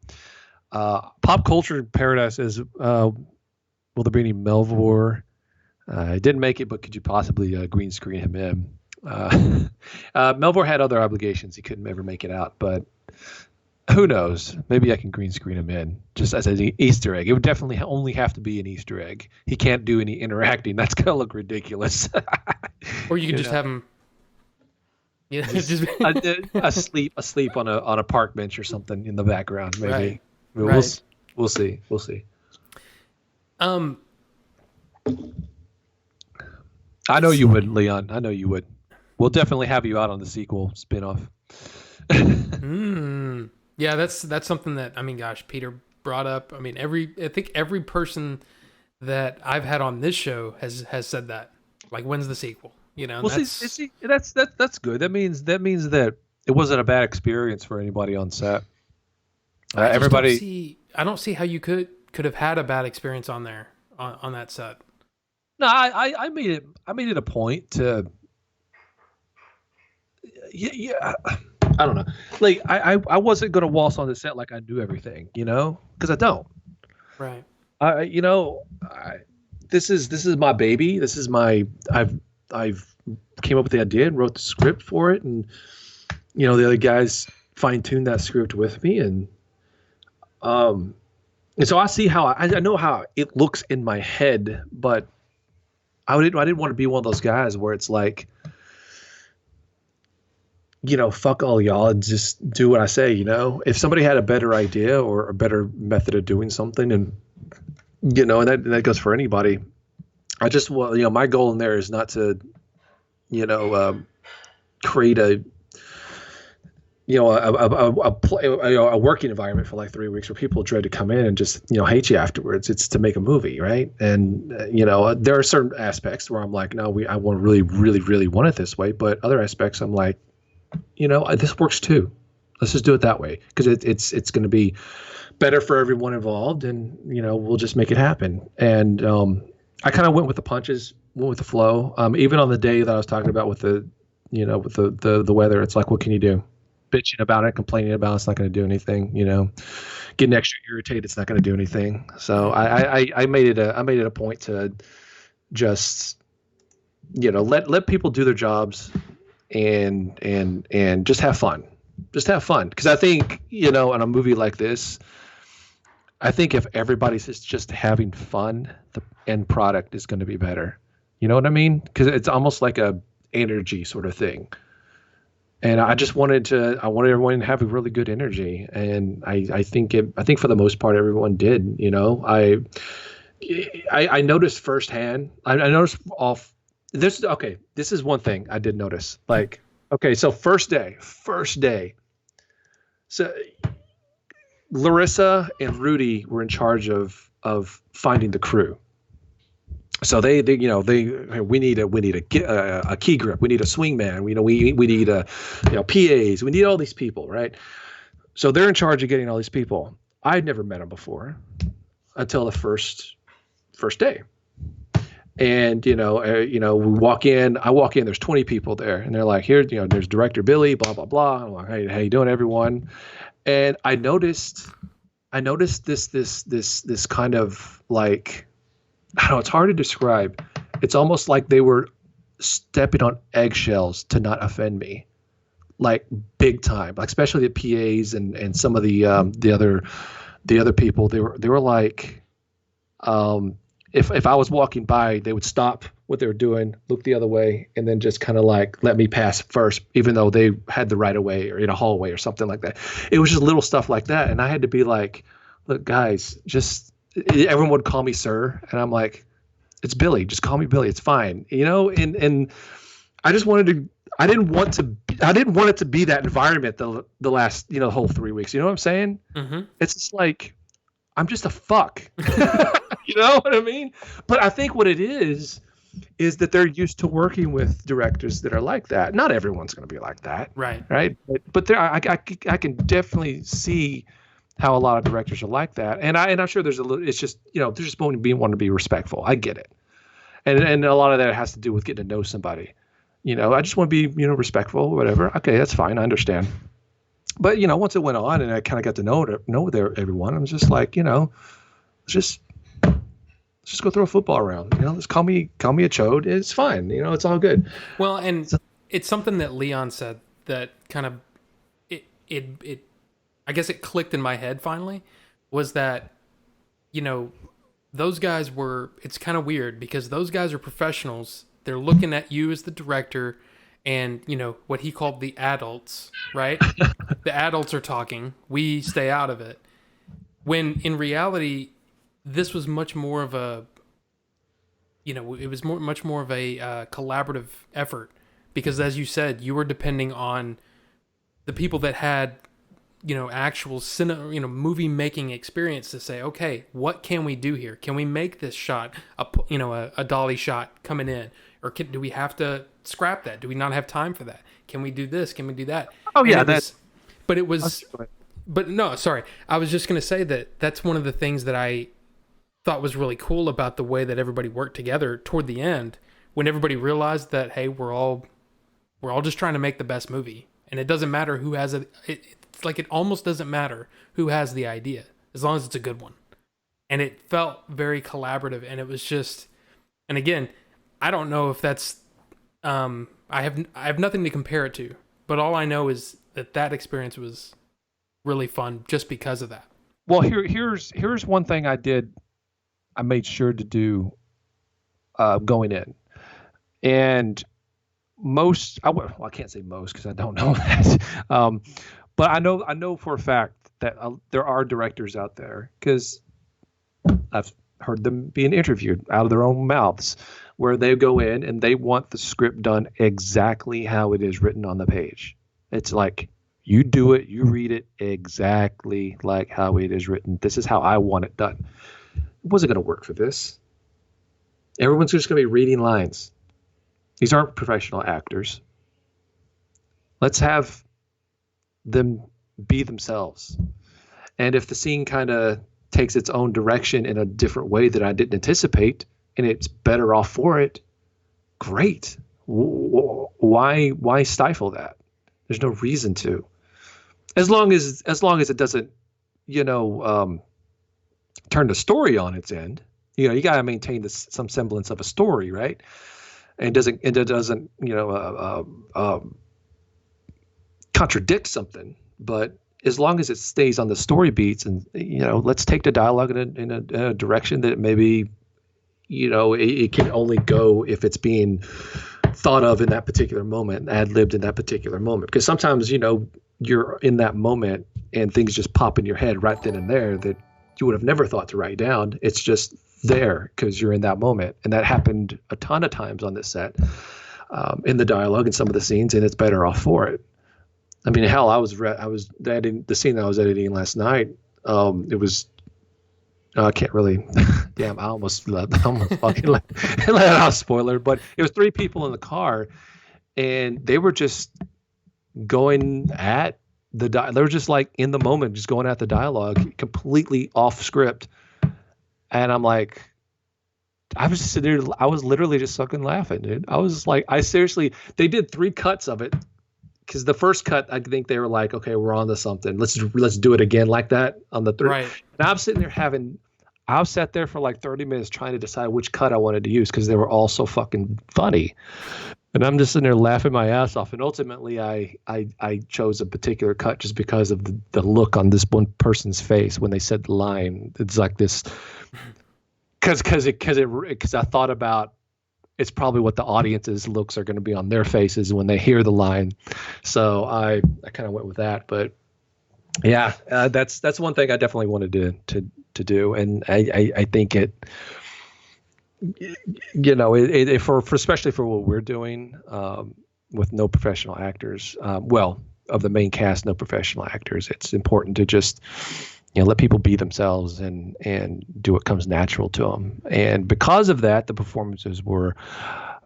Pop Culture Paradise is, will there be any Melvor? I didn't make it, but could you possibly green screen him in? Melvor had other obligations. He couldn't ever make it out, but who knows? Maybe I can green screen him in just as an Easter egg. It would definitely only have to be an Easter egg. He can't do any interacting. That's going to look ridiculous.
Or you can just have him
asleep on a park bench or something in the background, maybe.
Right.
We'll see. I know you would, Leon. I know you would. we'll definitely have you out on the sequel spinoff.
Yeah, that's something that, I mean, gosh, Peter brought up. I mean, I think every person that I've had on this show has said that. Like, when's the sequel? You know,
Well, see, that's good. That it wasn't a bad experience for anybody on set. Everybody.
I don't see how you could have had a bad experience on there on that set.
No, I made it a point to. Yeah, I don't know. Like I wasn't gonna waltz on the set like I knew everything, because I don't.
Right.
This is my baby. This is my I've came up with the idea and wrote the script for it, and the other guys fine tuned that script with me, and so I see how I know how it looks in my head, but I didn't want to be one of those guys where it's like, fuck all y'all and just do what I say. If somebody had a better idea or a better method of doing something, and and that goes for anybody. I just want, my goal in there is not to, create a working environment for like 3 weeks where people dread to come in and just, hate you afterwards. It's to make a movie. Right. And, there are certain aspects where I'm like, no, I want to really, really, really want it this way. But other aspects, I'm like, this works too. Let's just do it that way. Cause it's going to be better for everyone involved, and, we'll just make it happen. And, I kind of went with the punches, went with the flow. Even on the day that I was talking about with the, with the weather, it's like, what can you do? Bitching about it, complaining about it's not going to do anything. Getting extra irritated, it's not going to do anything. So I made it a point to just let people do their jobs and just have fun. Just have fun, because I think in a movie like this, I think if everybody's just having fun, the end product is going to be better. You know what I mean? Because it's almost like a energy sort of thing. And I wanted everyone to have a really good energy. And I think for the most part, everyone did. I noticed firsthand. I noticed off this. Okay, this is one thing I did notice. Like, okay, so first day. So Larissa and Rudy were in charge of finding the crew. So we need a key grip. We need a swingman. We need PAs. We need all these people, right? So they're in charge of getting all these people. I'd never met them before until the first day. And we walk in. I walk in. There's 20 people there, and they're like, here, there's Director Billy, blah blah blah. I'm like, hey, how you doing, everyone? And I noticed this kind of like, I don't know, it's hard to describe. It's almost like they were stepping on eggshells to not offend me, like big time. Like especially the PAs and some of the other people. They were like, if I was walking by, they would stop what they were doing, look the other way, and then just kind of like let me pass first, even though they had the right of way or in a hallway or something like that. It was just little stuff like that, and I had to be like, look, guys, just. Everyone would call me sir, and I'm like, it's Billy. Just call me Billy. It's fine, And I just I didn't want it to be that environment the last whole 3 weeks. You know what I'm saying? Mm-hmm. It's just like I'm just a fuck. You know what I mean? But I think what it is that they're used to working with directors that are like that. Not everyone's going to be like that,
right?
But there, I can definitely see how a lot of directors are like that, and I'm sure there's a little. It's just they're just wanting to be respectful. I get it, and a lot of that has to do with getting to know somebody. I just want to be respectful, whatever. Okay, that's fine. I understand. But once it went on, and I kind of got to know everyone, I was just like, let's just go throw a football around. Just call me a chode. It's fine. It's all good.
Well, and it's something that Leon said that kind of it. I guess it clicked in my head finally, was that, those guys it's kind of weird because those guys are professionals. They're looking at you as the director and, what he called the adults, right? The adults are talking. We stay out of it. When in reality, this was much more of a, it was much more of a collaborative effort because as you said, you were depending on the people that had, actual movie making experience to say, okay, what can we do here? Can we make this shot a dolly shot coming in, or do we have to scrap that? Do we not have time for that? Can we do this? Can we do that?
Oh yeah,
but no, sorry. I was just going to say that's one of the things that I thought was really cool about the way that everybody worked together toward the end, when everybody realized that, hey, we're all just trying to make the best movie, and it doesn't matter who has it. It's like it almost doesn't matter who has the idea, as long as it's a good one. And it felt very collaborative, and it was just, and again, I don't know if that's, I have nothing to compare it to, but all I know is that experience was really fun just because of that.
Well, here's one thing I made sure to do going in, and I can't say most because I don't know that, but I know for a fact that there are directors out there, because I've heard them being interviewed out of their own mouths, where they go in and they want the script done exactly how it is written on the page. It's like, you do it, you read it exactly like how it is written. This is how I want it done. It wasn't going to work for this. Everyone's just going to be reading lines. These aren't professional actors. Let's have them be themselves. And if the scene kind of takes its own direction in a different way that I didn't anticipate, and it's better off for it, great. Why stifle that? There's no reason to. As long as it doesn't, turn the story on its end. You got to maintain some semblance of a story, right? And it doesn't contradict something. But as long as it stays on the story beats, and let's take the dialogue in a direction that maybe it can only go if it's being thought of in that particular moment, ad-libbed in that particular moment. Because sometimes you're in that moment and things just pop in your head right then and there that you would have never thought to write down. It's just there because you're in that moment. And that happened a ton of times on this set, in the dialogue and some of the scenes, and it's better off for it. I mean, hell, I was editing the scene that I was editing last night. It was, I can't really, damn, I almost fucking let out a spoiler, but it was 3 people in the car, and they were just going at they were just like in the moment, just going at the dialogue, completely off script. And I'm like, I was just sitting there, I was literally just fucking laughing, dude. I was like, they did 3 cuts of it. Because the first cut, I think they were like, okay, we're on to something. Let's do it again like that on the 3rd.
Right.
And I'm sitting there I sat there for like 30 minutes trying to decide which cut I wanted to use because they were all so fucking funny. And I'm just sitting there laughing my ass off. And ultimately, I chose a particular cut just because of the look on this one person's face when they said the line. It's like this, because I thought about, it's probably what the audience's looks are going to be on their faces when they hear the line. So I kind of went with that. But yeah, that's one thing I definitely wanted to do. And I think it, for especially for what we're doing, with no professional actors, of the main cast, no professional actors, it's important to just, let people be themselves and do what comes natural to them. And because of that, the performances were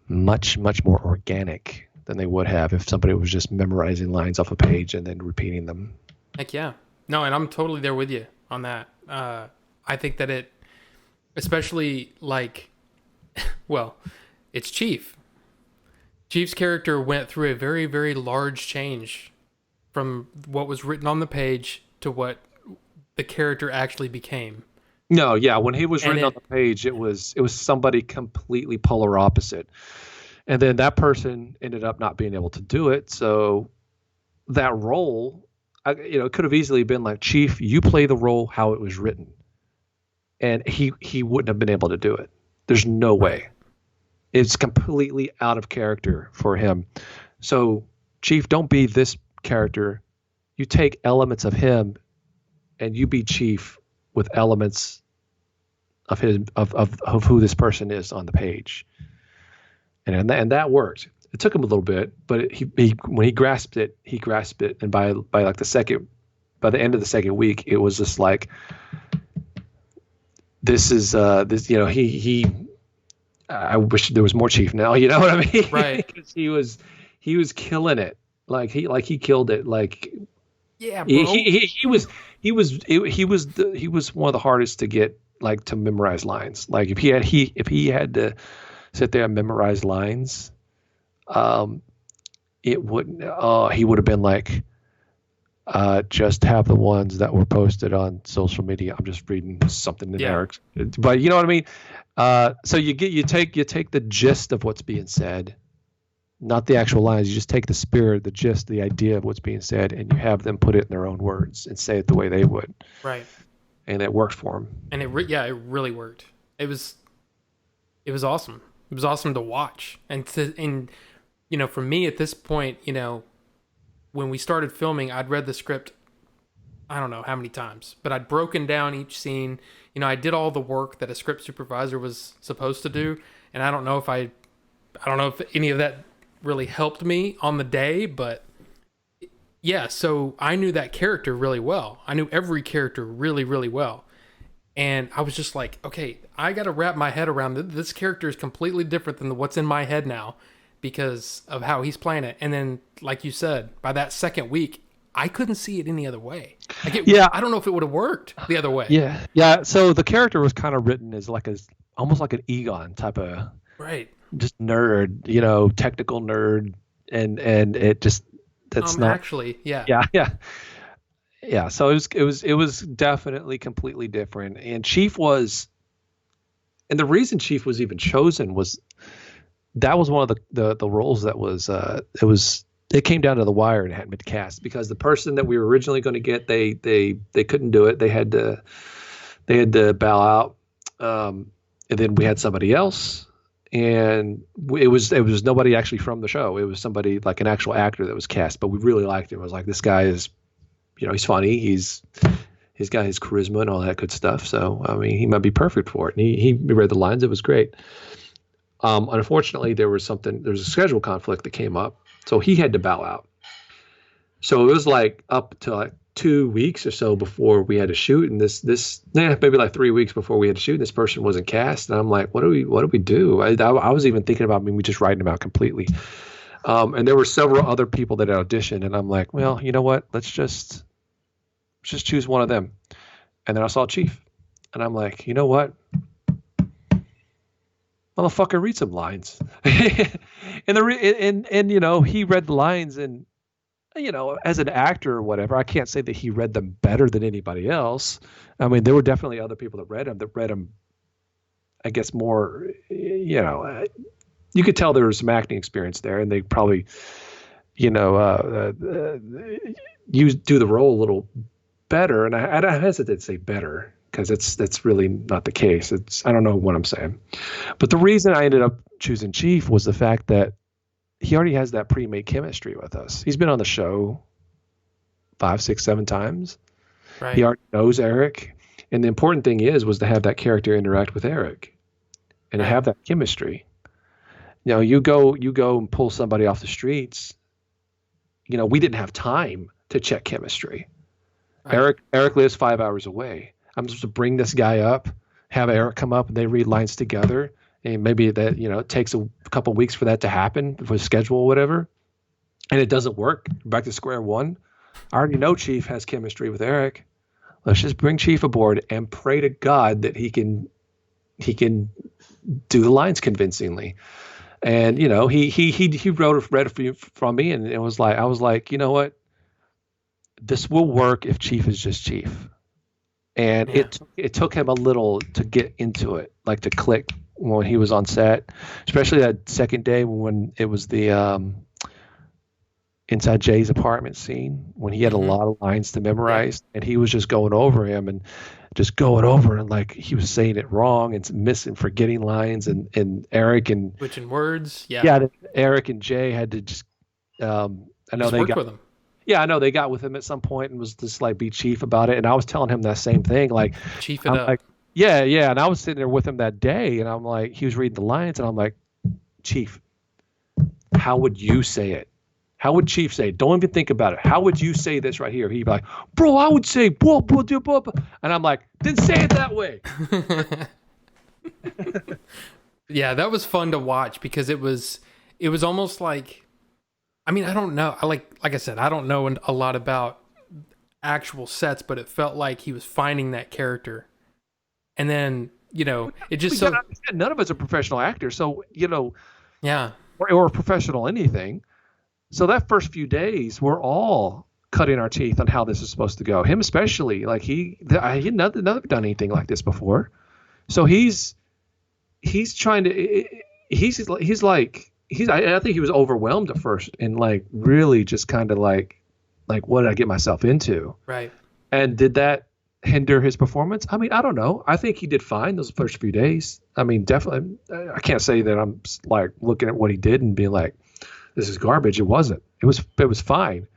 much, much more organic than they would have if somebody was just memorizing lines off a page and then repeating them.
Heck yeah. No, and I'm totally there with you on that. I think that it, especially like, well, it's Chief. Chief's character went through a very, very large change from what was written on the page to what the character actually became.
No, yeah, when he was written on the page, it was somebody completely polar opposite. And then that person ended up not being able to do it. So that role, it could have easily been like, Chief, you play the role how it was written. And he wouldn't have been able to do it. There's no way. It's completely out of character for him. So, Chief, don't be this character. You take elements of him and you be Chief with elements of his of who this person is on the page. And that worked. It took him a little bit, but he when he grasped it, and by like by the end of the second week, it was just like, this is this, he I wish there was more Chief now, you know what I mean?
Right.
Because he was killing it. He killed it. Like,
Yeah, bro.
he was one of the hardest to get, like, to memorize lines. Like, if he had to sit there and memorize lines, it wouldn't. He would have been like, just have the ones that were posted on social media. I'm just reading something in Eric's, but you know what I mean. So you take the gist of what's being said, not the actual lines. You just take the spirit, the gist, the idea of what's being said, and you have them put it in their own words and say it the way they would.
Right.
And it worked for them.
And it really worked. It was awesome. It was awesome to watch. And for me at this point, when we started filming, I'd read the script, I don't know how many times, but I'd broken down each scene. I did all the work that a script supervisor was supposed to do. And I don't know if any of that really helped me on the day, but yeah, so I knew that character really well. I knew every character really, really well. And I was just like, okay, I got to wrap my head around this character is completely different than what's in my head now because of how he's playing it. And then, like you said, by that second week, I couldn't see it any other way. I don't know if it would have worked the other way.
Yeah. So the character was kind of written as almost like an Egon type of,
right,
just nerd, technical nerd, and it just, that's not
actually, yeah.
So it was definitely completely different. And the reason Chief was even chosen was that was one of the roles that was it came down to the wire and it hadn't been cast, because the person that we were originally going to get, they couldn't do it. They had to bow out. And then we had somebody else, and it was nobody actually from the show. It was somebody, like an actual actor, that was cast, but we really liked him. I was like, this guy is, he's funny. He's got his charisma and all that good stuff. So, I mean, he might be perfect for it. And he read the lines. It was great. Unfortunately, there was a schedule conflict that came up, so he had to bow out. So it was like up to like 2 weeks or so before we had to shoot, and maybe like 3 weeks before we had to shoot, and this person wasn't cast. And I'm like, what do we do? I was even thinking about maybe just writing him out completely. And there were several other people that auditioned, and I'm like, well, you know what? Let's just choose one of them. And then I saw Chief, and I'm like, you know what? Motherfucker, read some lines. and he read the lines, and as an actor or whatever, I can't say that he read them better than anybody else. I mean, there were definitely other people that read them, I guess, more, you could tell there was some acting experience there, and they probably, do the role a little better. And I hesitate to say better, because that's really not the case. I don't know what I'm saying. But the reason I ended up choosing Chief was the fact that he already has that pre-made chemistry with us. He's been on the show 5, 6, 7 times.
Right.
He already knows Eric. And the important thing was to have that character interact with Eric and to have that chemistry. You go and pull somebody off the streets. We didn't have time to check chemistry. Right. Eric lives 5 hours away. I'm supposed to bring this guy up, have Eric come up, and they read lines together. And maybe that, it takes a couple weeks for that to happen, for schedule or whatever. And it doesn't work. Back to square one. I already know Chief has chemistry with Eric. Let's just bring Chief aboard and pray to God that he can do the lines convincingly. And, he read a few from me, and I was like, you know what? This will work if Chief is just Chief. And it took him a little to get into it, like to click when he was on set, especially that second day when it was the inside Jay's apartment scene, when he had a lot of lines to memorize, and he was just going over him and like he was saying it wrong and missing, forgetting lines, and Eric and
switching words.
Eric and Jay had to just I know they got with him. Yeah, I know they got with him at some point and was just like, be Chief about it. And I was telling him that same thing, like,
Chief it up.
Like, yeah. And I was sitting there with him that day, and I'm like, he was reading the lines, and I'm like, Chief, how would you say it? How would Chief say it? Don't even think about it. How would you say this right here? He'd be like, bro, I would say, blah, blah, blah, blah, blah. And I'm like, then say it that way.
Yeah, that was fun to watch because it was almost like, I mean, I don't know. Like I said, I don't know a lot about actual sets, but it felt like he was finding that character. And then, it just so
none of us are professional actors, so
yeah,
or professional anything. So that first few days, we're all cutting our teeth on how this is supposed to go. Him especially, like he never done anything like this before. So he's trying to I think he was overwhelmed at first and like really just kind of like what did I get myself into?
Right.
And did that hinder his performance? I mean, I don't know. I think he did fine those first few days. I mean, definitely. I can't say that I'm like looking at what he did and being like, this is garbage. It wasn't. It was fine.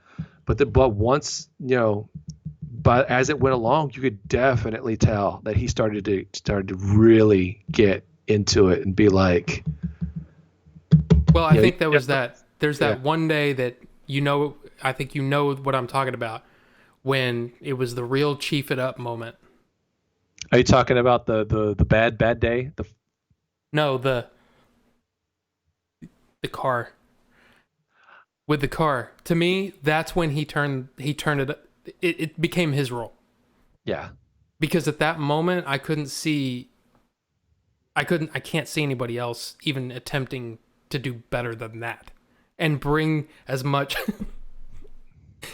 But once, but as it went along, you could definitely tell that he started to really get into it and be like.
Well, I think there was that. There's that one day that I think what I'm talking about, when it was the real chief it up moment.
Are you talking about the bad day?
No, the car. With the car, to me, that's when he turned it. It became his role.
Yeah.
Because at that moment, I can't see anybody else even attempting to do better than that, and bring as much.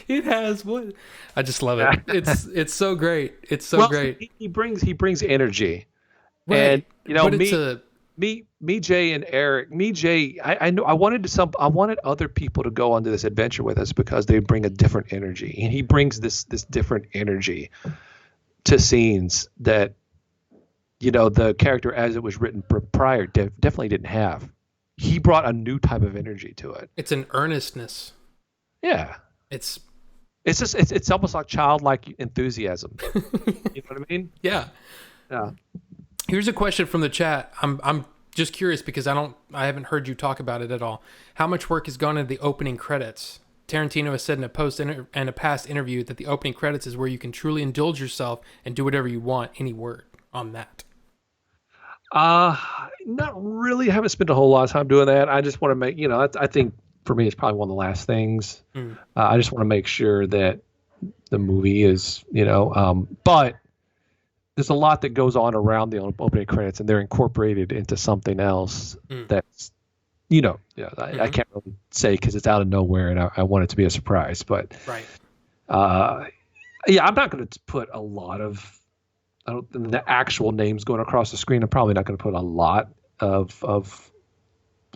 It has what? I just love it. It's so great. It's so great.
He brings energy,
Right.
And me, Jay, and Eric. Jay. I know I wanted other people to go onto this adventure with us because they bring a different energy, and he brings this different energy to scenes that the character as it was written prior definitely didn't have. He brought a new type of energy to it.
It's an earnestness.
Yeah.
It's
almost like childlike enthusiasm. You know what I mean?
Yeah.
Yeah.
Here's a question from the chat. I'm just curious because I haven't heard you talk about it at all. How much work has gone into the opening credits? Tarantino has said in a past interview that the opening credits is where you can truly indulge yourself and do whatever you want. Any word on that?
Not really. I haven't spent a whole lot of time doing that. I just want to make, I think for me, it's probably one of the last things. I just want to make sure that the movie is, but there's a lot that goes on around the opening credits, and they're incorporated into something else that's, I can't really say because it's out of nowhere, and I want it to be a surprise. But
right,
I'm not going to put a lot of the actual names going across the screen. I'm probably not going to put a lot of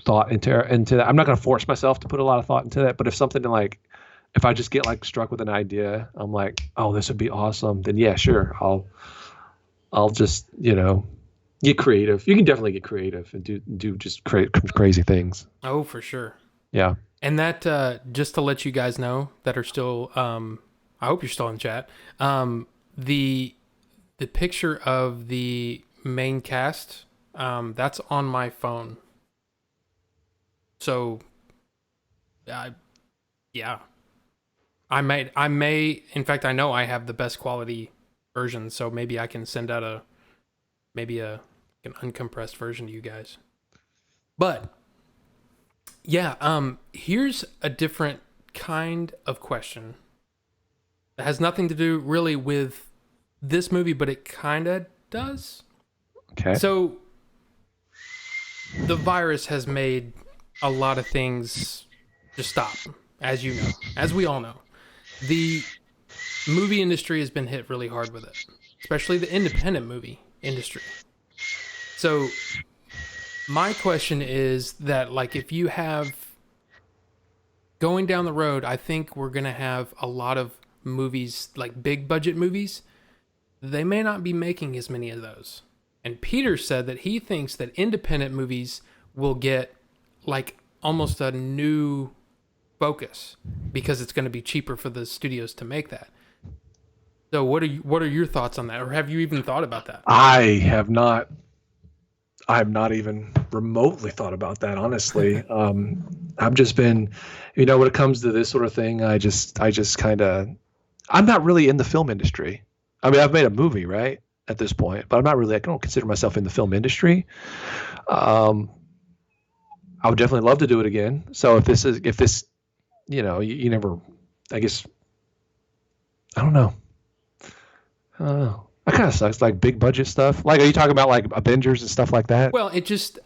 thought into that. I'm not going to force myself to put a lot of thought into that. But if I just get like struck with an idea, I'm like, oh, this would be awesome. Then yeah, sure, I'll just get creative. You can definitely get creative and do just crazy things.
Oh, for sure.
Yeah.
And that just to let you guys know that are still, I hope you're still in chat. The picture of the main cast, that's on my phone. So, yeah, I may. In fact, I know I have the best quality version, so maybe I can send out an uncompressed version to you guys. But yeah, here's a different kind of question that has nothing to do really with this movie, but it kind of does.
Okay.
So the virus has made a lot of things just stop, as you know, as we all know. The movie industry has been hit really hard with it, especially the independent movie industry. So my question is that, like, if you have going down the road, I think we're going to have a lot of movies, like big budget movies. They may not be making as many of those. And Peter said that he thinks that independent movies will get like almost a new focus because it's going to be cheaper for the studios to make that. So what are your thoughts on that? Or have you even thought about that?
I have not. I've not even remotely thought about that, honestly. I've just been, when it comes to this sort of thing, I just kind of, I'm not really in the film industry. I mean, I've made a movie, right, at this point, but I'm not really, I don't consider myself in the film industry. Um, I would definitely love to do it again. So if this, you never, I guess, I don't know. That kind of sucks. Like big budget stuff. Like, are you talking about like Avengers and stuff like that?
Well, it just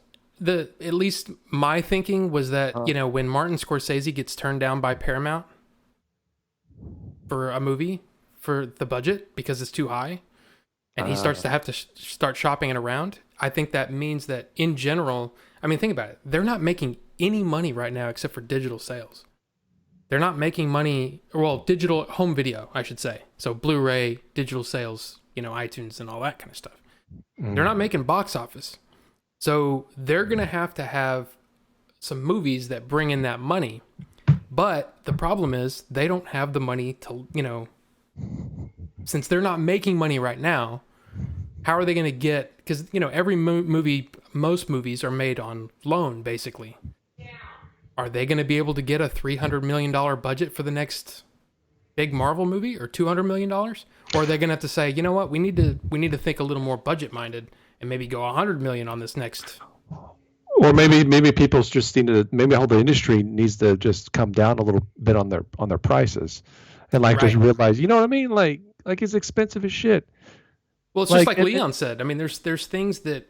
at least my thinking was that
Uh,
when Martin Scorsese gets turned down by Paramount for a movie for the budget because it's too high, and he starts to have to start shopping it around. I think that means that in general, I mean, think about it. They're not making any money right now except for digital sales. They're not making money, well, digital home video, I should say. So Blu-ray, digital sales, iTunes and all that kind of stuff. They're not making box office. So they're going to have some movies that bring in that money. But the problem is they don't have the money to, since they're not making money right now, how are they going to get, because, every movie, most movies are made on loan, basically. Are they going to be able to get a $300 million budget for the next big Marvel movie or $200 million? Or are they going to have to say, you know what, we need to think a little more budget minded and maybe go $100 million on this next.
or maybe people just need to, maybe the whole industry needs to just come down a little bit on their prices, and like just
Right.
realize, you know what I mean? Like it's expensive as shit.
Well, it's just like Leon said. I mean, there's things that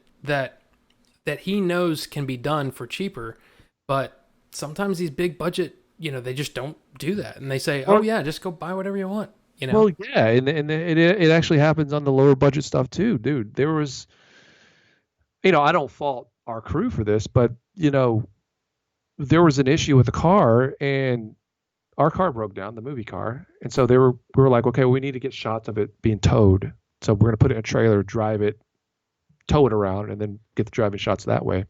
he knows can be done for cheaper, but sometimes these big budget, they just don't do that, and they say, "Oh yeah, just go buy whatever you want."
Well, yeah, and it actually happens on the lower budget stuff too, dude. There was, I don't fault our crew for this, but there was an issue with the car, and our car broke down, the movie car, and so we were like, okay, we need to get shots of it being towed, so we're gonna put it in a trailer, drive it, tow it around, and then get the driving shots that way.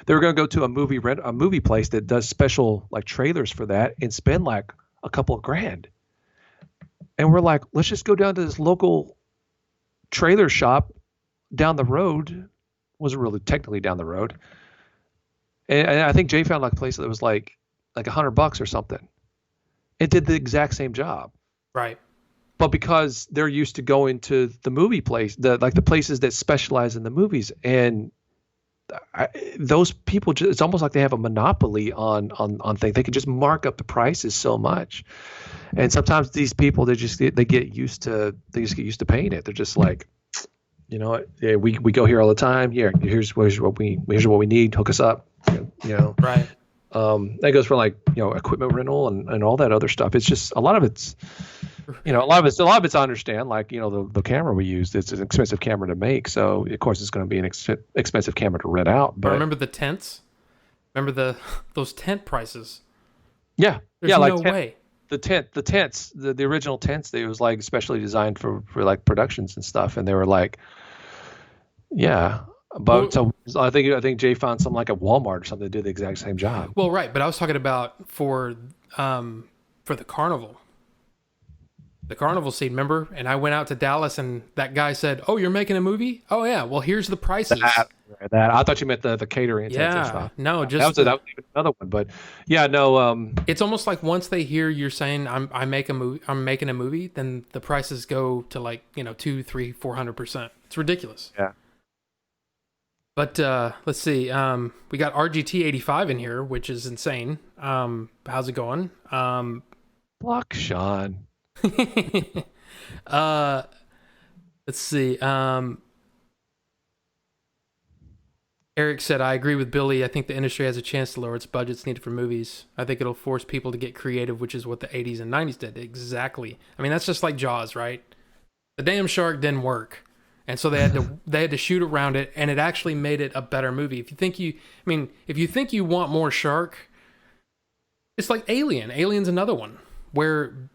They were gonna go to a movie place that does special like trailers for that and spend like a couple of grand. And we're like, let's just go down to this local trailer shop down the road. Wasn't really technically down the road. And I think Jay found like a place that was like $100 or something. It did the exact same job.
Right.
But because they're used to going to the movie place, the places that specialize in the movies, and those people, it's almost like they have a monopoly on things. They can just mark up the prices so much. And sometimes these people, they get used to paying it. They're just like, you know what? Yeah, we go here all the time. Here's what we need. Hook us up.
Right.
That goes for like equipment rental and all that other stuff. It's just a lot of it's I understand. Like the camera we used, it's an expensive camera to make, so of course it's going to be an expensive camera to rent out. But
remember the tents? Remember those tent prices?
Yeah,
There's no way.
The tents, the original tents, it was like specially designed for like productions and stuff, and they were like, yeah. But so I think Jay found something like at Walmart or something that did the exact same job.
Well, right, but I was talking about for the carnival. The carnival scene, remember? And I went out to Dallas, and that guy said, "Oh, you're making a movie? Oh yeah. Well, here's the prices."
That I thought you meant the catering.
Yeah.
Stuff.
No, just
that was even another one. But yeah, no.
It's almost like once they hear you're saying I'm making a movie, then the prices go to like 2, 3, 400%. It's ridiculous.
Yeah.
But let's see. We got RGT85 in here, which is insane. How's it going?
Block Sean.
Let's see. Eric said, I agree with Billy. I think the industry has a chance to lower its budgets needed for movies. I think it'll force people to get creative, which is what the 80s and 90s did. Exactly. I mean, that's just like Jaws, right? The damn shark didn't work. And so they had to shoot around it, and it actually made it a better movie. If you think you want more shark, it's like Alien. Alien's another one where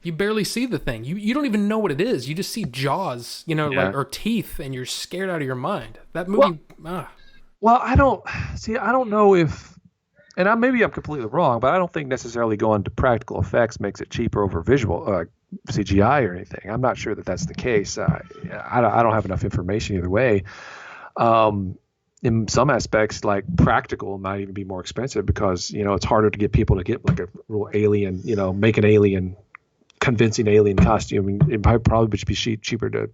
you barely see the thing. You don't even know what it is. You just see jaws, or teeth, and you're scared out of your mind. That movie.
Well, I don't know if, and maybe I'm completely wrong, but I don't think necessarily going to practical effects makes it cheaper over visual CGI or anything. I'm not sure that that's the case. I don't have enough information either way. In some aspects, like practical might even be more expensive because, it's harder to get people to get like a real alien, make an alien, convincing alien costume. I mean, it might probably be cheaper to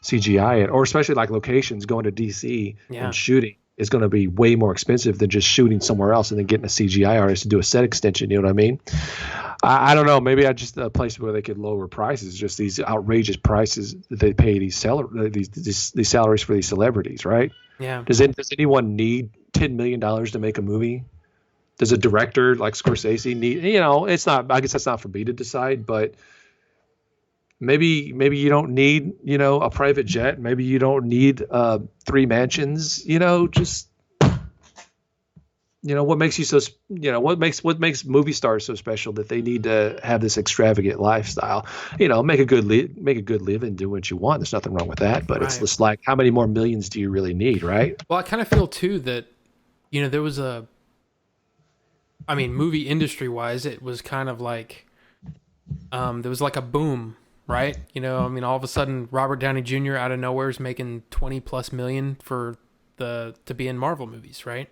CGI it, or especially like locations going to DC and shooting is going to be way more expensive than just shooting somewhere else and then getting a CGI artist to do a set extension. You know what I mean? I don't know. Maybe I just a place where they could lower prices, just these outrageous prices that they pay these salaries for these celebrities, right?
Yeah.
Does anyone need $10 million to make a movie? Does a director like Scorsese need? It's not. I guess that's not for me to decide, but maybe you don't need a private jet. Maybe you don't need 3 mansions. Just what makes you so what makes movie stars so special that they need to have this extravagant lifestyle. Make a good living, do what you want. There's nothing wrong with that, but It's just like, how many more millions do you really need, right?
Well, I kind of feel too that there was movie industry wise, it was kind of like there was like a boom, right? All of a sudden Robert Downey Jr. out of nowhere is making 20+ million to be in Marvel movies, right?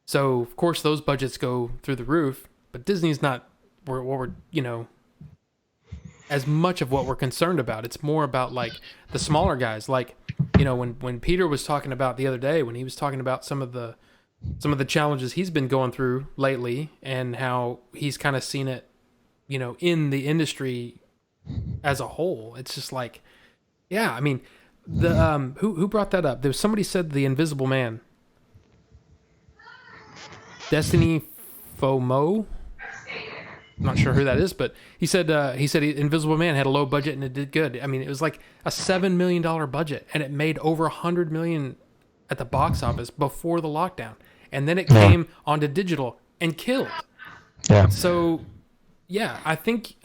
So of course those budgets go through the roof, but Disney's not what we're as much of what we're concerned about. It's more about like the smaller guys, like when Peter was talking about the other day, when he was talking about some of the challenges he's been going through lately and how he's kind of seen it, in the industry as a whole. It's just like, yeah, I mean, the who brought that up? There was somebody said The Invisible Man. Destiny FOMO. I'm not sure who that is, but he said Invisible Man had a low budget and it did good. I mean, it was like a $7 million budget and it made over $100 million at the box office before the lockdown, and then it came onto digital and killed.
Yeah.
So, yeah, I think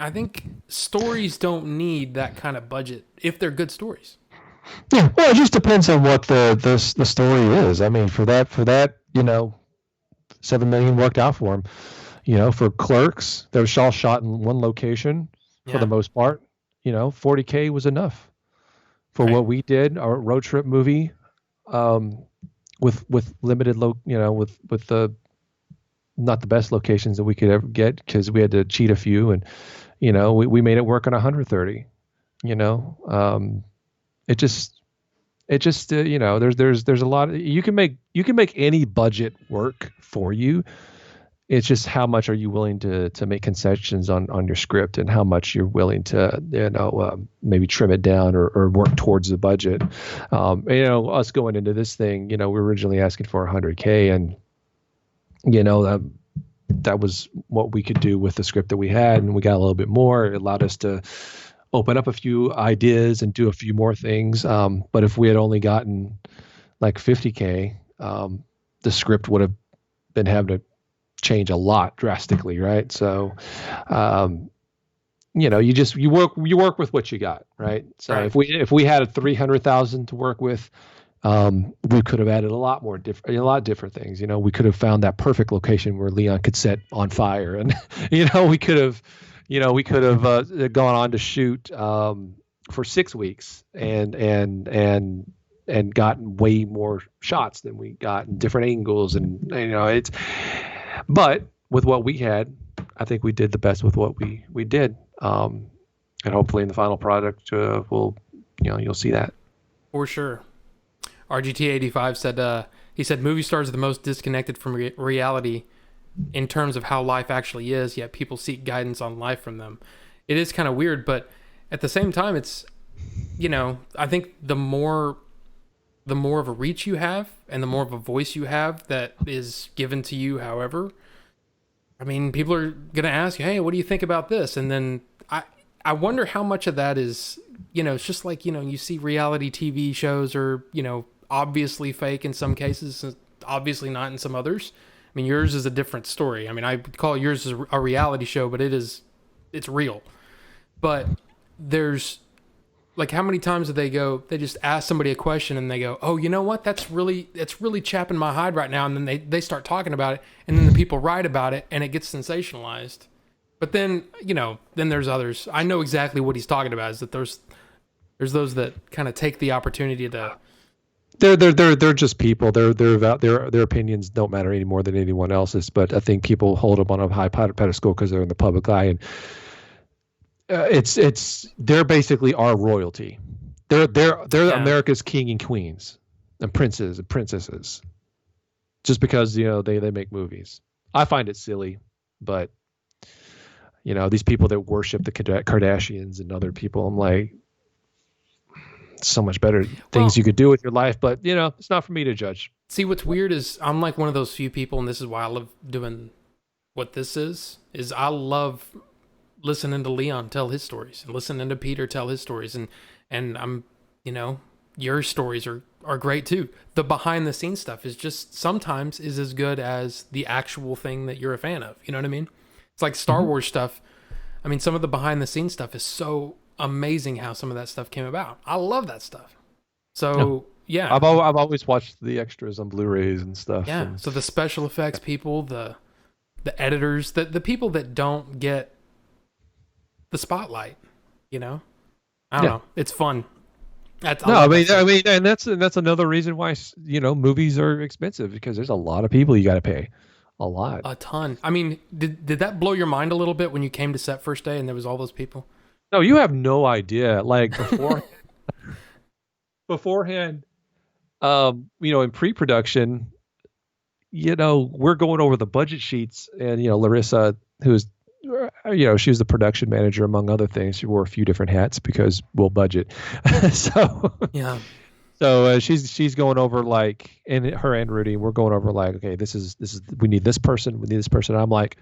stories don't need that kind of budget if they're good stories.
Yeah. Well, it just depends on what the story is. I mean, for that, $7 million worked out for him. For Clerks, they was all shot in one location for the most part. $40K was enough for what we did. Our road trip movie, with limited with the not the best locations that we could ever get because we had to cheat a few, and we made it work on 130. It just there's a lot of, you can make any budget work for you. It's just how much are you willing to make concessions on your script, and how much you're willing to maybe trim it down or work towards the budget. Us going into this thing, we were originally asking for 100K, and that was what we could do with the script that we had, and we got a little bit more. It allowed us to open up a few ideas and do a few more things. But if we had only gotten like 50K, the script would have been having to change a lot drastically, right? So, you work with what you got, right? So
right.
if we had a 300,000 to work with, we could have added a lot different things. We could have found that perfect location where Leon could set on fire, and we could have gone on to shoot for 6 weeks and gotten way more shots than we got in different angles, and but with what we had, I think we did the best with what we did, and hopefully in the final product you'll see that
for sure. RGT85 said he said movie stars are the most disconnected from reality in terms of how life actually is, yet people seek guidance on life from them. It is kind of weird, but at the same time, it's, I think the more of a reach you have and the more of a voice you have that is given to you, however, I mean, people are going to ask you, hey, what do you think about this? And then I wonder how much of that is, it's just like, you see reality TV shows are, obviously fake in some cases, obviously not in some others. I mean, yours is a different story. I mean, I call yours a reality show, but it's real. But there's like, how many times do they just ask somebody a question and they go, oh, you know what? It's really chapping my hide right now. And then they start talking about it, and then the people write about it and it gets sensationalized. But then, then there's others. I know exactly what he's talking about, is that there's those that kind of take the opportunity to
They're just people. Their opinions don't matter any more than anyone else's. But I think people hold them on a high pedestal because they're in the public eye, and they're basically our royalty. They're America's king and queens and princes and princesses. Just because they make movies, I find it silly, but these people that worship the Kardashians and other people, I'm like, so much better things you could do with your life, but it's not for me to judge.
See, what's weird is I'm like one of those few people, and this is why I love doing what this is I love listening to Leon tell his stories and listening to Peter tell his stories, and I'm your stories are great too. The behind the scenes stuff is just sometimes is as good as the actual thing that you're a fan of. You know what I mean? It's like Star Wars stuff. I mean, some of the behind the scenes stuff is so amazing how some of that stuff came about. I love that stuff. So yeah,
I've always watched the extras on Blu-rays and stuff.
Yeah.
And,
so the special effects people, the editors, the people that don't get the spotlight, I don't know. It's fun.
I mean, and that's another reason why movies are expensive, because there's a lot of people you got to pay. A
ton. I mean, did that blow your mind a little bit when you came to set first day and there was all those people?
No, you have no idea. Like beforehand, in pre-production, we're going over the budget sheets, and Larissa, who's she was the production manager among other things. She wore a few different hats because we'll budget. So
yeah.
So she's going over, like, and her and Rudy, we're going over like, okay, this is we need this person, we need this person. And I'm like,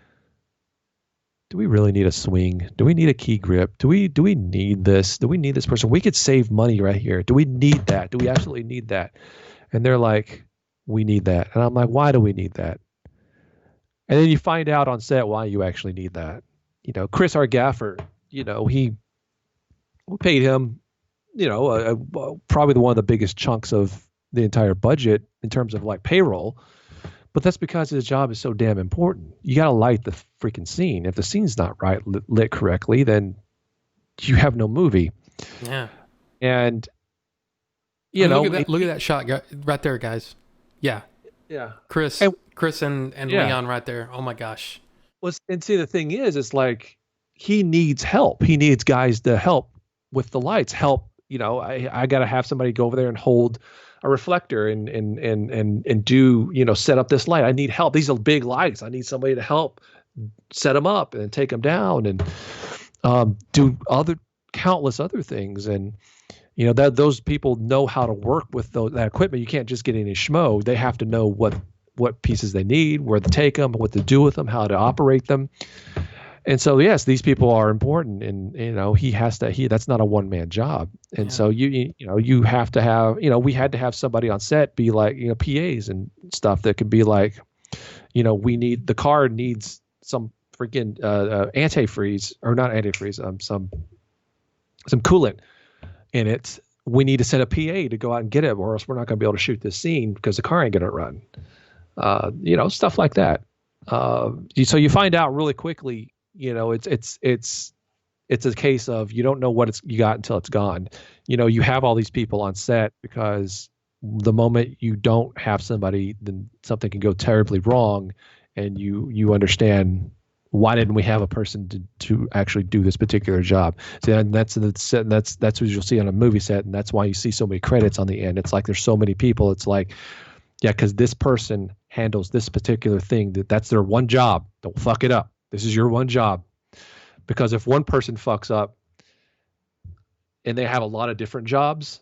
do we really need a swing? Do we need a key grip? Do we need this? Do we need this person? We could save money right here. Do we need that? Do we absolutely need that? And they're like, we need that. And I'm like, why do we need that? And then you find out on set why you actually need that. Chris, our gaffer, we paid him, probably one of the biggest chunks of the entire budget in terms of like payroll. But that's because his job is so damn important. You got to light the freaking scene. If the scene's not right, lit correctly, then you have no movie.
Yeah.
And,
look at that shot right there, guys. Yeah.
Yeah.
Chris and Leon right there. Oh my gosh.
Well, and see, the thing is, it's like he needs help. He needs guys to help with the lights. Help. I got to have somebody go over there and hold a reflector and do, set up this light. I need help. These are big lights. I need somebody to help set them up and take them down and do countless other things. And, that those people know how to work with that equipment. You can't just get any schmo. They have to know what pieces they need, where to take them, what to do with them, how to operate them. And so, yes, these people are important, and that's not a one-man job. And so you have to have, we had to have somebody on set be like, PAs and stuff that could be like, the car needs some freaking antifreeze, or not antifreeze, some coolant in it. We need to send a PA to go out and get it, or else we're not going to be able to shoot this scene because the car ain't going to run. Stuff like that. So you find out really quickly. It's a case of you don't know what you got until it's gone. You have all these people on set because the moment you don't have somebody, then something can go terribly wrong, and you understand, why didn't we have a person to actually do this particular job? So, and that's what you'll see on a movie set, and that's why you see so many credits on the end. It's like there's so many people. It's like, yeah, because this person handles this particular thing. That's their one job. Don't fuck it up. This is your one job. Because if one person fucks up and they have a lot of different jobs,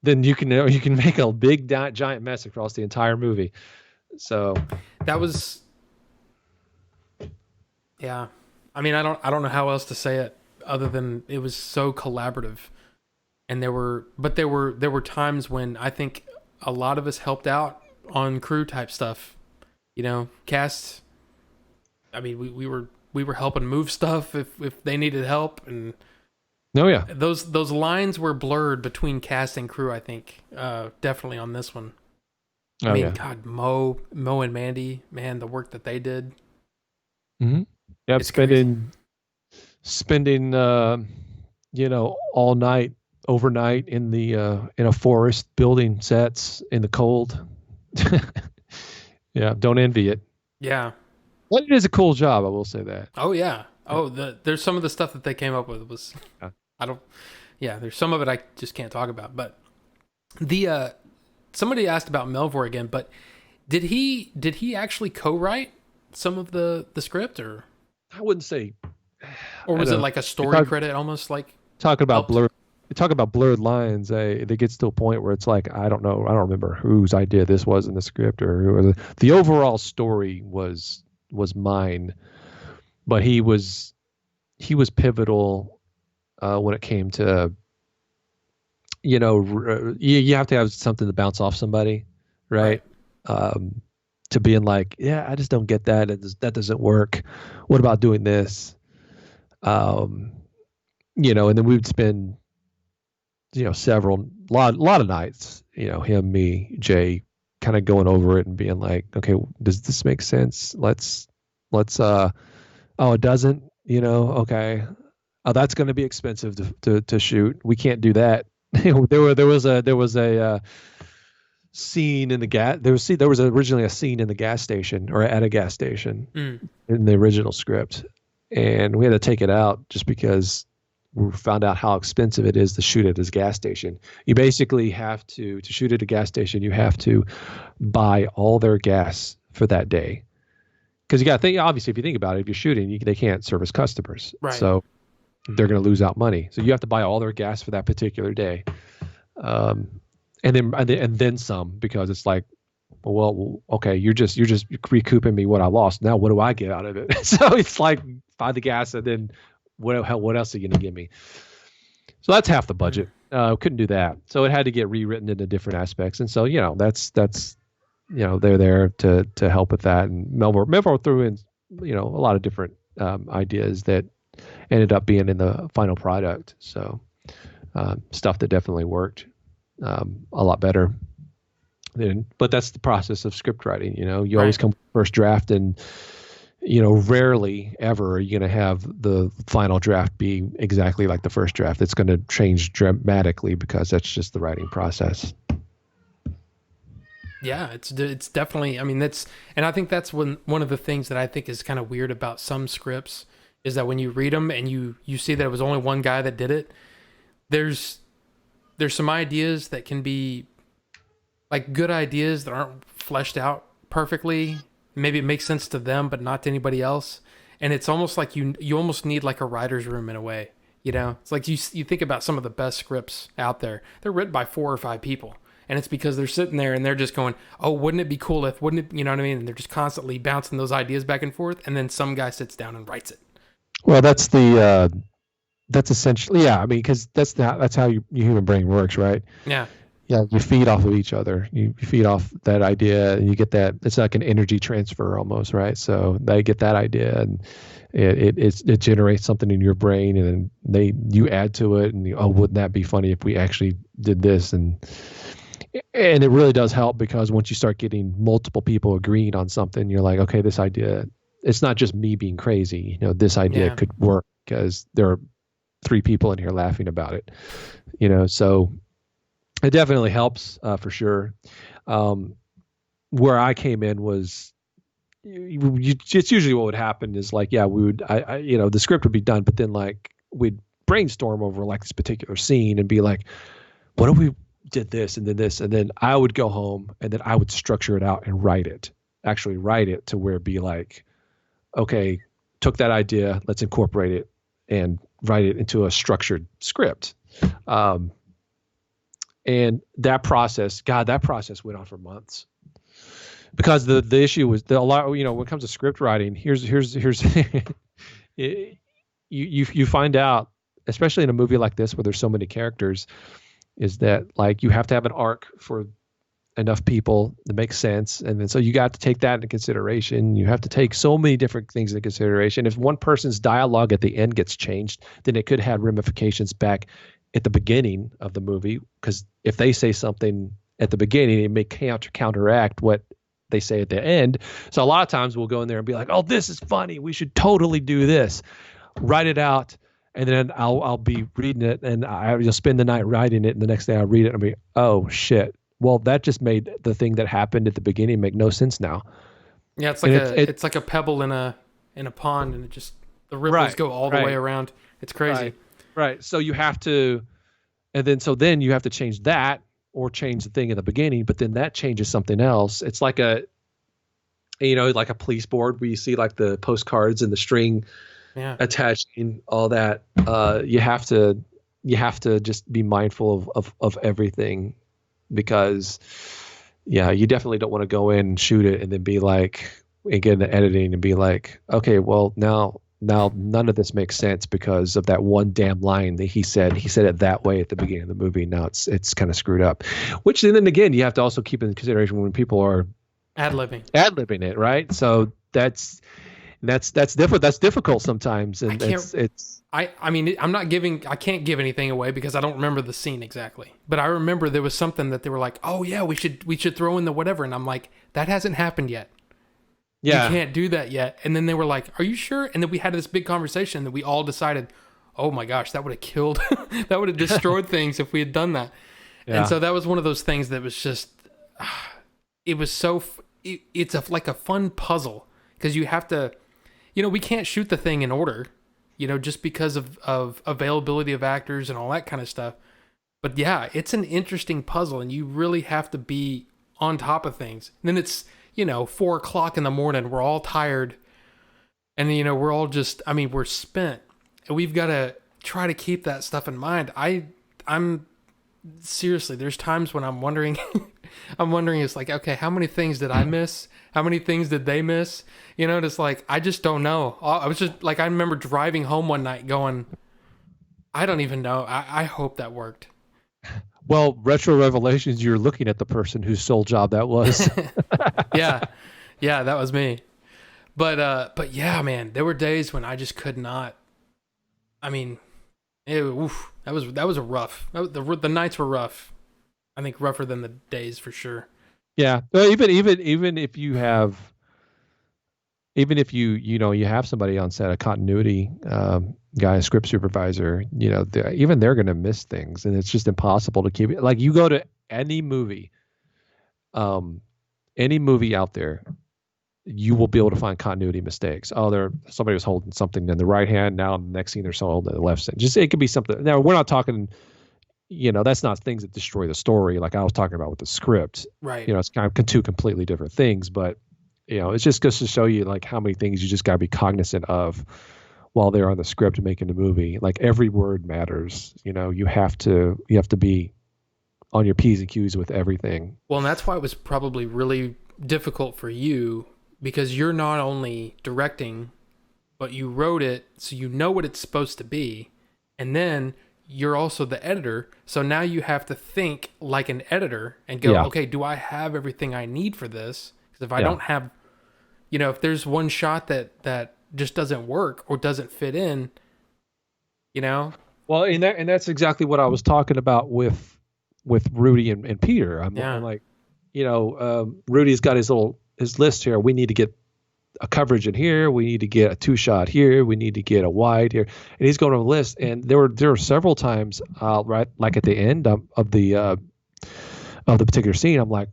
then you can make a big giant mess across the entire movie. So
that was, yeah. I mean, I don't know how else to say it other than it was so collaborative. And there were times when I think a lot of us helped out on crew type stuff. Cast. I mean, we were helping move stuff if they needed help, and those lines were blurred between cast and crew. I think definitely on this one. I mean, God, Mo and Mandy, man, the work that they did.
Mm-hmm. Yep, spending all night overnight in a forest building sets in the cold. Yeah, don't envy it.
Yeah.
But it is a cool job, I will say that.
Oh yeah. Oh, there's some of the stuff that they came up with was
Yeah.
I don't. Yeah, there's some of it I just can't talk about. But the somebody asked about Melvor again, but did he actually co-write some of the script,
I wouldn't say.
or was
I
it
don't-
like a story credit almost like
talking about
helped?
blurred lines. It gets to a point where it's like I don't know. I don't remember whose idea this was in the script or who was it. The overall story was mine, but he was pivotal when it came to you have to have something to bounce off somebody, right? To being like, yeah, I just don't get that. That doesn't work. What about doing this? And then we would spend several lot of nights, him, me, Jay, kind of going over it and being like, okay, does this make sense? Let's oh, it doesn't, okay. Oh, that's going to be expensive to shoot. We can't do that. There was a scene in the gas. There was originally a scene in the gas station or at a gas station in the original script, and we had to take it out just because we found out how expensive it is to shoot at this gas station. You basically have to shoot at a gas station. You have to buy all their gas for that day. Because you got to think, obviously, if you think about it, if you're shooting, they can't service customers.
Right.
So they're going to lose out money. So you have to buy all their gas for that particular day. And then some, because it's like, well, okay, you're just recouping me what I lost. Now, what do I get out of it? So it's like, buy the gas and then what else are you going to give me? So that's half the budget. Couldn't do that. So it had to get rewritten into different aspects. And so, that's they're there to help with that. And Melvor threw in, a lot of different ideas that ended up being in the final product. So stuff that definitely worked a lot better. But that's the process of script writing. You always come first draft, and rarely ever are you going to have the final draft be exactly like the first draft. It's going to change dramatically because that's just the writing process.
Yeah, it's definitely. I mean, and I think that's one of the things that I think is kind of weird about some scripts is that when you read them and you see that it was only one guy that did it, there's some ideas that can be like good ideas that aren't fleshed out perfectly. Maybe it makes sense to them, but not to anybody else. And it's almost like you almost need like a writer's room in a way. It's like you think about some of the best scripts out there. They're written by 4 or 5 people. And it's because they're sitting there and they're just going, oh, wouldn't it be cool if, wouldn't it, you know what I mean? And they're just constantly bouncing those ideas back and forth. And then some guy sits down and writes it.
Well, that's essentially, yeah. I mean, because that's how your human brain works, right?
Yeah.
Yeah, you feed off of each other. You feed off that idea, and you get that. It's like an energy transfer almost, right? So they get that idea, and it generates something in your brain, and then you add to it, and wouldn't that be funny if we actually did this? And it really does help, because once you start getting multiple people agreeing on something, you're like, okay, this idea, it's not just me being crazy. This idea could work because there are 3 people in here laughing about it. So. It definitely helps for sure. Where I came in was, it's usually what would happen is like, yeah, we would, the script would be done, but then like we'd brainstorm over like this particular scene and be like, what if we did this and then this, and then I would go home and then I would structure it out and actually write it to where it'd be like, okay, took that idea, let's incorporate it and write it into a structured script. And that process went on for months, because the issue was a lot. When it comes to script writing, here's you find out, especially in a movie like this where there's so many characters, is that like you have to have an arc for enough people to make sense, and then so you got to take that into consideration. You have to take so many different things into consideration. If one person's dialogue at the end gets changed, then it could have ramifications back at the beginning of the movie, because if they say something at the beginning, it may counteract what they say at the end. So a lot of times we'll go in there and be like, oh, this is funny, we should totally do this, write it out, and then I'll be reading it, and you'll spend the night writing it, and the next day I'll read it and I'll be, oh shit. Well, that just made the thing that happened at the beginning make no sense now.
Yeah, it's like it's like a pebble in a pond, and the ripples go all the way around. It's crazy.
Right. So you have to, and then you have to change that or change the thing in the beginning, but then that changes something else. It's like like a police board where you see like the postcards and the string attaching all that. You have to just be mindful of everything, because you definitely don't want to go in and shoot it and then be like, and get into editing and be like, okay, well now none of this makes sense because of that one damn line that he said it that way at the beginning of the movie. Now it's kind of screwed up, which then again, you have to also keep in consideration when people are ad-libbing it, right? So that's different. That's difficult sometimes, and
I can't give anything away because I don't remember the scene exactly. But I remember there was something that they were like, "Oh yeah, we should throw in the whatever," and I'm like, "That hasn't happened yet. Yeah, you can't do that yet." And then they were like, "Are you sure?" And then we had this big conversation that we all decided, "Oh my gosh, that would have killed, that would have destroyed things if we had done that." Yeah. And so that was one of those things that was just, it was so. It's like a fun puzzle because you have to, we can't shoot the thing in order, just because of availability of actors and all that kind of stuff. But yeah, it's an interesting puzzle, and you really have to be on top of things. And then it's 4:00 in the morning. We're all tired, and we're all just, we're spent, and we've got to try to keep that stuff in mind. I'm seriously, there's times when I'm wondering, it's like, okay, how many things did I miss? How many things did they miss? It's like, I just don't know. I was just like, I remember driving home one night going, I don't even know. I hope that worked.
Well, retro revelations, you're looking at the person whose sole job that was.
Yeah, that was me. But yeah, man, there were days when I just could not. That was a rough. The nights were rough. I think rougher than the days for sure.
Yeah, well, even if you have, you have somebody on set, a continuity guy, a script supervisor, even they're going to miss things, and it's just impossible to keep it. Like, you go to any movie out there, you will be able to find continuity mistakes. Oh, somebody was holding something in the right hand. Now the next scene they're holding in the left hand. Just, it could be something. Now, we're not talking, that's not things that destroy the story. Like I was talking about with the script,
right?
It's kind of two completely different things, but it's just goes to show you like how many things you just got to be cognizant of while they're on the script making the movie. Like every word matters. You have to be on your P's and Q's with everything.
Well, and that's why it was probably really difficult for you, because you're not only directing, but you wrote it, so you know what it's supposed to be, and then you're also the editor, so now you have to think like an editor and go, okay, do I have everything I need for this? Because if I don't have, if there's one shot that just doesn't work or doesn't fit in,
Well, and that's exactly what I was talking about with Rudy and Peter. I'm like, Rudy's got his list here. We need to get a coverage in here. We need to get a 2-shot here. We need to get a wide here. And he's going on a list. And there were several times, right, like at the end of the particular scene, I'm like,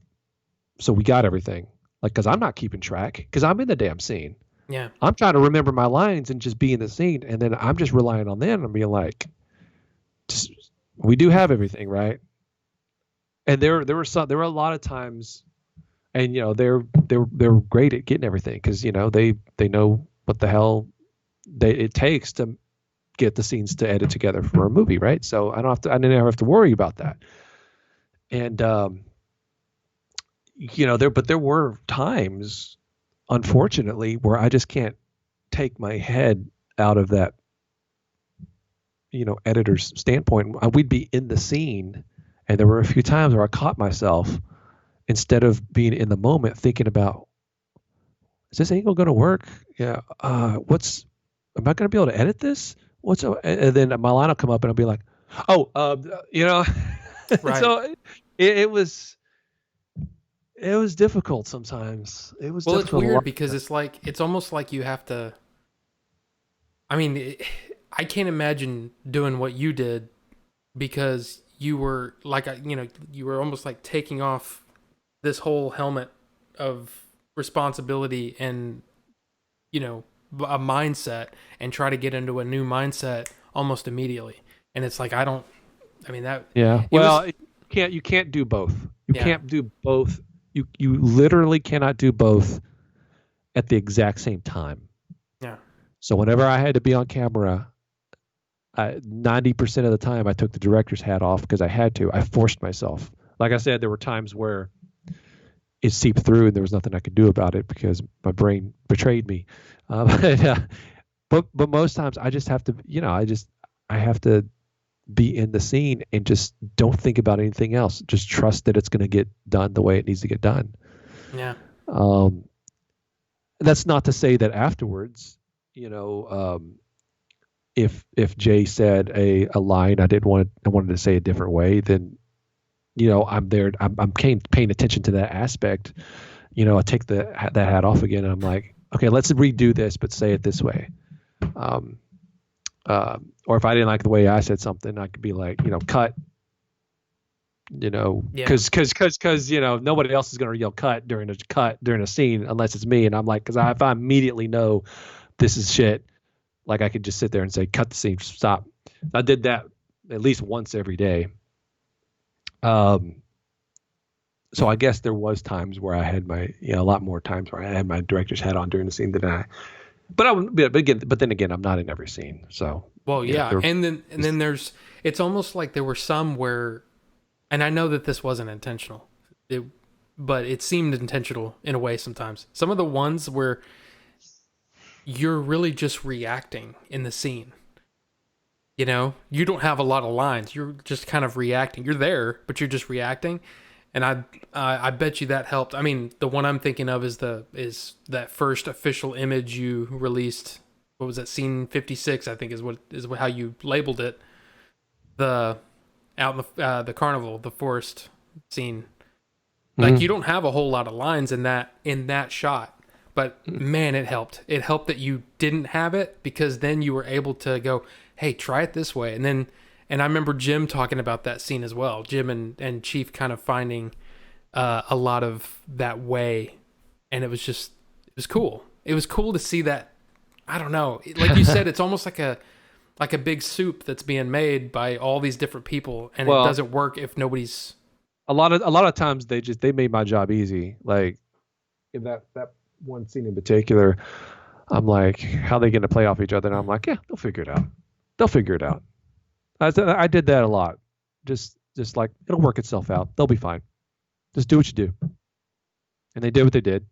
so we got everything. Like, because I'm not keeping track, because I'm in the damn scene.
Yeah.
I'm trying to remember my lines and just be in the scene. And then I'm just relying on them and being like, we do have everything, right? And there were a lot of times. And they're great at getting everything, because they know what the hell it takes to get the scenes to edit together for a movie, right? So I never have to worry about that. And there were times, unfortunately, where I just can't take my head out of that editor's standpoint. We'd be in the scene, and there were a few times where I caught myself, instead of being in the moment, thinking about, is this angle going to work? Yeah. Am I going to be able to edit this? And then my line will come up and I'll be like, right. So it was difficult sometimes. It was difficult.
It's weird because it's almost like you have to, I can't imagine doing what you did because you were like, you were almost like taking off this whole helmet of responsibility and, a mindset and try to get into a new mindset almost immediately. And it's like, that,
Yeah.
it was,
Well, you can't do both. You
yeah,
can't do both. You literally cannot do both at the exact same time.
yeah,
So whenever I had to be on camera, 90% of the time I took the director's hat off because I had to. I forced myself. Like I said, there were times where it seeped through and there was nothing I could do about it because my brain betrayed me. But most times I just have to, I have to be in the scene and just don't think about anything else. Just trust that it's going to get done the way it needs to get done.
yeah,
That's not to say that afterwards, if Jay said a line I wanted to say a different way, then I'm there. I'm paying attention to that aspect. I take that hat off again, and I'm like, okay, let's redo this, but say it this way. Or if I didn't like the way I said something, I could be like, cut. Because nobody else is going to yell cut during a scene unless it's me, and I'm like, because if I immediately know this is shit, like I could just sit there and say, cut the scene, stop. I did that at least once every day. So I guess there was times where I had a lot more times where I had my director's hat on during the scene but then again, I'm not in every scene. So,
well, yeah. And then it's almost like there were some where, and I know that this wasn't intentional, but it seemed intentional in a way sometimes. Some of the ones where you're really just reacting in the scene. You don't have a lot of lines. You're just kind of reacting. You're there, but you're just reacting. And I bet you that helped. I mean, the one I'm thinking of is that first official image you released. What was that? Scene 56, I think is how you labeled it. Out in the carnival, the forest scene. Like, you don't have a whole lot of lines in that shot, but man, it helped. It helped that you didn't have it, because then you were able to go, hey, try it this way. And I remember Jim talking about that scene as well. Jim and Chief kind of finding a lot of that way. And it was cool. It was cool to see that. I don't know. Like you said, it's almost like a big soup that's being made by all these different people. And it doesn't work if nobody's.
A lot of times they made my job easy. Like in that one scene in particular, I'm like, how are they going to play off each other? And I'm like, yeah, they'll figure it out. I did that a lot. Just like, it'll work itself out. They'll be fine. Just do what you do. And they did what they did.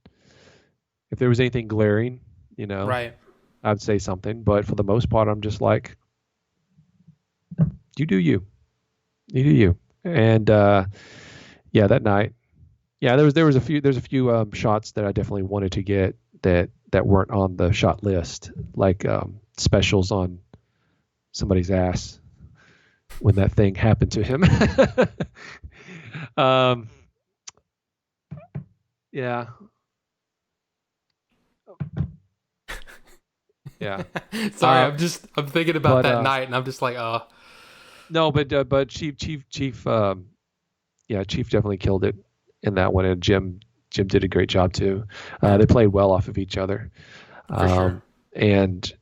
If there was anything glaring,
Right.
I'd say something. But for the most part, I'm just like, you do you. You do you. And that night, there's a few shots that I definitely wanted to get that weren't on the shot list, like specials on somebody's ass when that thing happened to him. Yeah. Yeah.
Sorry, I'm thinking about that night, and I'm just like, oh.
No, but Chief definitely killed it in that one, and Jim did a great job too. They played well off of each other.
For sure.
And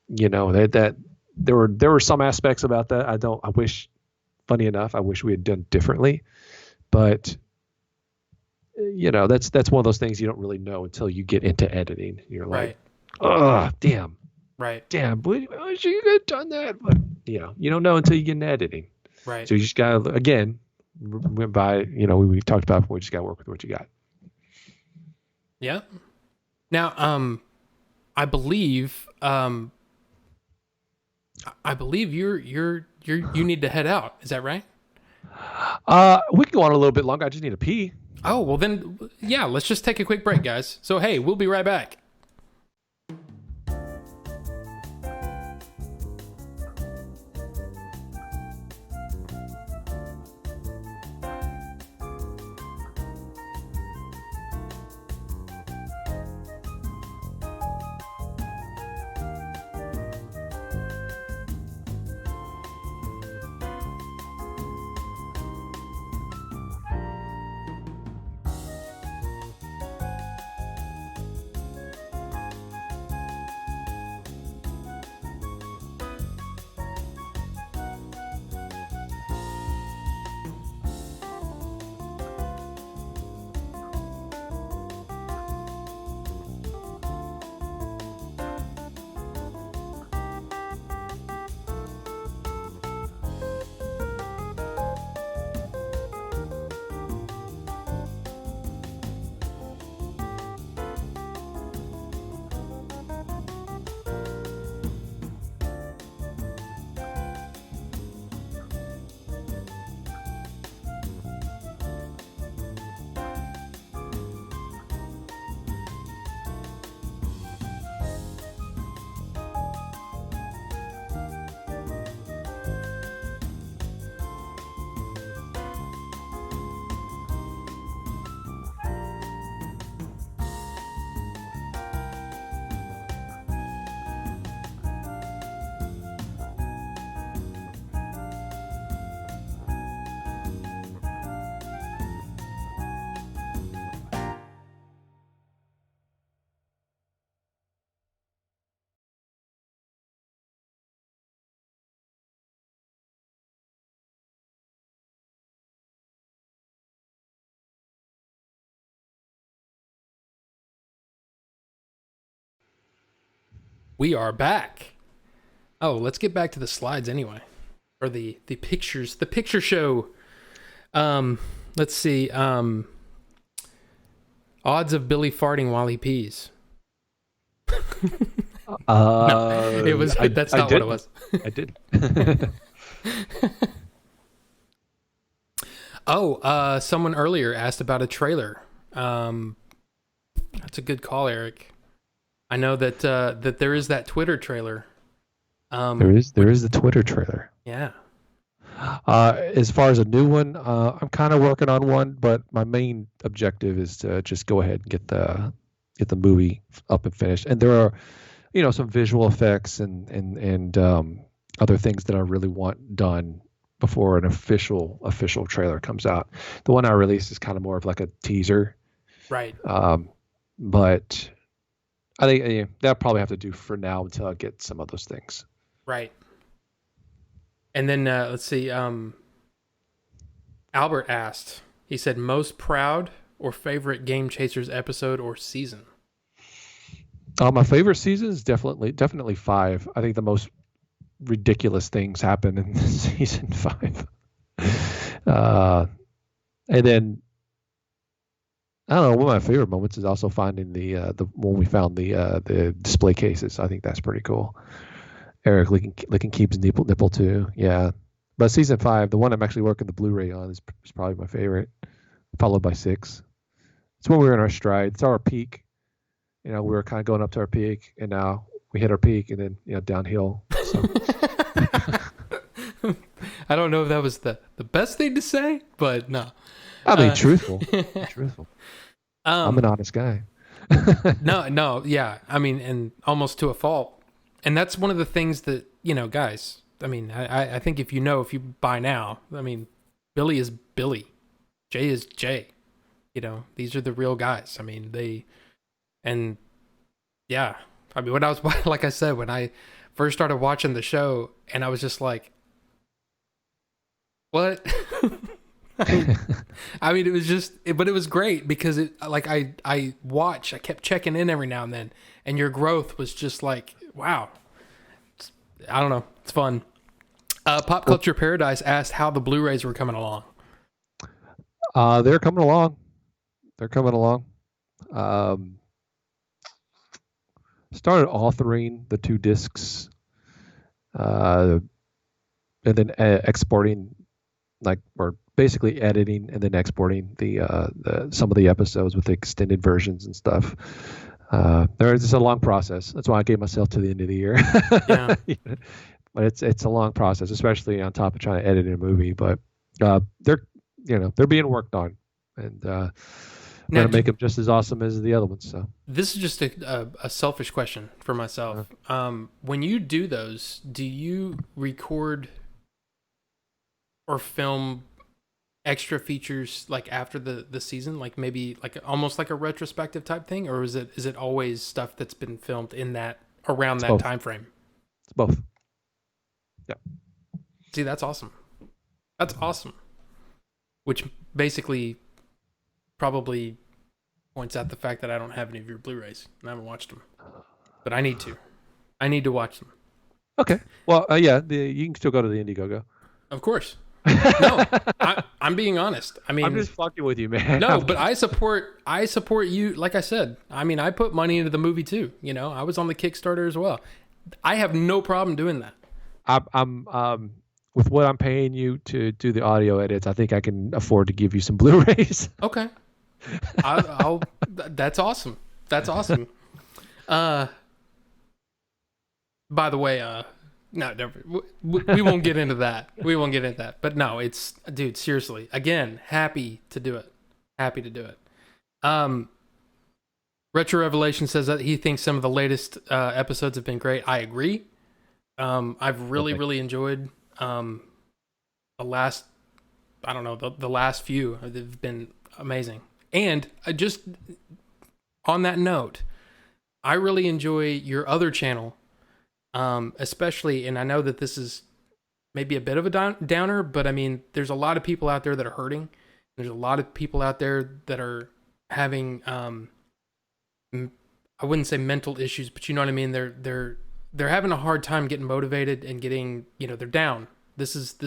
that there were some aspects about that funny enough, I wish we had done differently, but that's one of those things you don't really know until you get into editing. You're like, oh, damn.
Right.
Damn, I should have done that. But you don't know until you get into editing.
Right.
So you just gotta, again, went by, we talked about before, you just gotta work with what you got.
Yeah. Now, I believe you need to head out. Is that right?
We can go on a little bit longer. I just need to pee.
Oh, well then, yeah, let's just take a quick break, guys. So, hey, we'll be right back. We are back. Oh, let's get back to the slides anyway. Or the pictures. The picture show. Let's see. Odds of Billy farting while he pees. No, it was. That's not what it was.
I did.
Oh, someone earlier asked about a trailer. That's a good call, Eric. I know that that there is that Twitter trailer.
There is the Twitter trailer.
Yeah.
As far as a new one, I'm kind of working on one, but my main objective is to just go ahead and get the movie up and finished. And there are, some visual effects and other things that I really want done before an official trailer comes out. The one I released is kind of more of like a teaser.
Right.
But I think that'll probably have to do for now until I get some of those things.
Right. And then let's see. Albert asked. He said, "Most proud or favorite Game Chasers episode or season?"
My favorite season is definitely 5. I think the most ridiculous things happen in season 5. And then I don't know. One of my favorite moments is also finding the when we found the display cases. I think that's pretty cool. Eric licking Keeb's nipple too. Yeah, but season 5, the one I'm actually working the Blu-ray on, is probably my favorite, followed by 6. It's when we were in our stride. It's our peak. We were kind of going up to our peak, and now we hit our peak, and then downhill. So.
I don't know if that was the best thing to say, but no.
I mean, truthful. Truthful. I'm an honest guy.
No, yeah. I mean, and almost to a fault. And that's one of the things that, guys, I mean, I think if you buy now, I mean, Billy is Billy. Jay is Jay. These are the real guys. I mean, yeah. I mean, when I was, like I said, when I first started watching the show, and I was just like, what? I mean, it was but it was great because I kept checking in every now and then, and your growth was just like, wow. I don't know. It's fun. Pop Culture Paradise asked how the Blu-rays were coming along.
They're coming along. Started authoring the 2 discs, and then exporting, or basically editing and then exporting the some of the episodes with the extended versions and stuff. It's a long process. That's why I gave myself to the end of the year. Yeah. But it's a long process, especially on top of trying to edit a movie. But they're being worked on, and I'm gonna make them just as awesome as the other ones. So
this is just a selfish question for myself. When you do those, do you record or film extra features after the season, maybe almost like a retrospective type thing, or is it always stuff that's been filmed in that around that time frame?
It's both. Yeah.
See, that's awesome. That's awesome. Which basically probably points out the fact that I don't have any of your Blu-rays and I haven't watched them, but I need to. I need to watch them.
Okay. Well, yeah, you can still go to the Indiegogo.
Of course. No, I'm being honest. I mean,
I'm just fucking with you, man.
No, but I support you. Like I said, I mean, I put money into the movie too. I was on the Kickstarter as well. I have no problem doing that.
I'm with what I'm paying you to do the audio edits. I think I can afford to give you some Blu-rays.
Okay. I'll that's awesome. That's awesome. By the way, no, we won't get into that. We won't get into that. But no, dude, seriously. Again, happy to do it. Happy to do it. Retro Revelation says that he thinks some of the latest episodes have been great. I agree. I've really enjoyed the last, I don't know, the last few. They've been amazing. And just on that note, I really enjoy your other channel. Especially, and I know that this is maybe a bit of a downer, but I mean, there's a lot of people out there that are hurting. There's a lot of people out there that are having, I wouldn't say mental issues, but you know what I mean? They're they're having a hard time getting motivated and getting, they're down. It's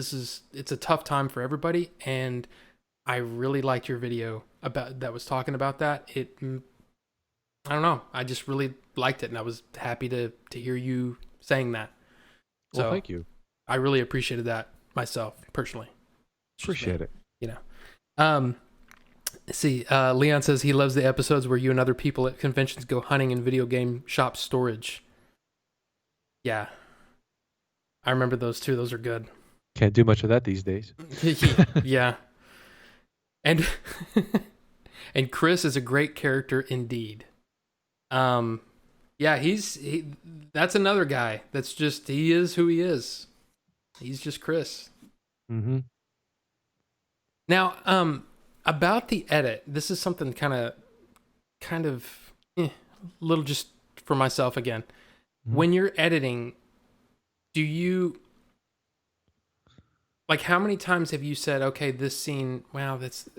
a tough time for everybody. And I really liked your video that was talking about that. I don't know. I just really liked it. And I was happy to hear you saying that. So
Well, thank you.
I really appreciated that myself personally.
Appreciate it.
Let's see, Leon says he loves the episodes where you and other people at conventions go hunting in video game shop storage. Yeah. I remember those too. Those are good.
Can't do much of that these days.
Yeah. And and Chris is a great character indeed. Yeah, that's another guy that's just, he is who he is. He's just Chris.
Mm-hmm.
Now, about the edit, this is something kind of little just for myself again. Mm-hmm. When you're editing, do you, like, how many times have you said, okay, this scene, wow, that's,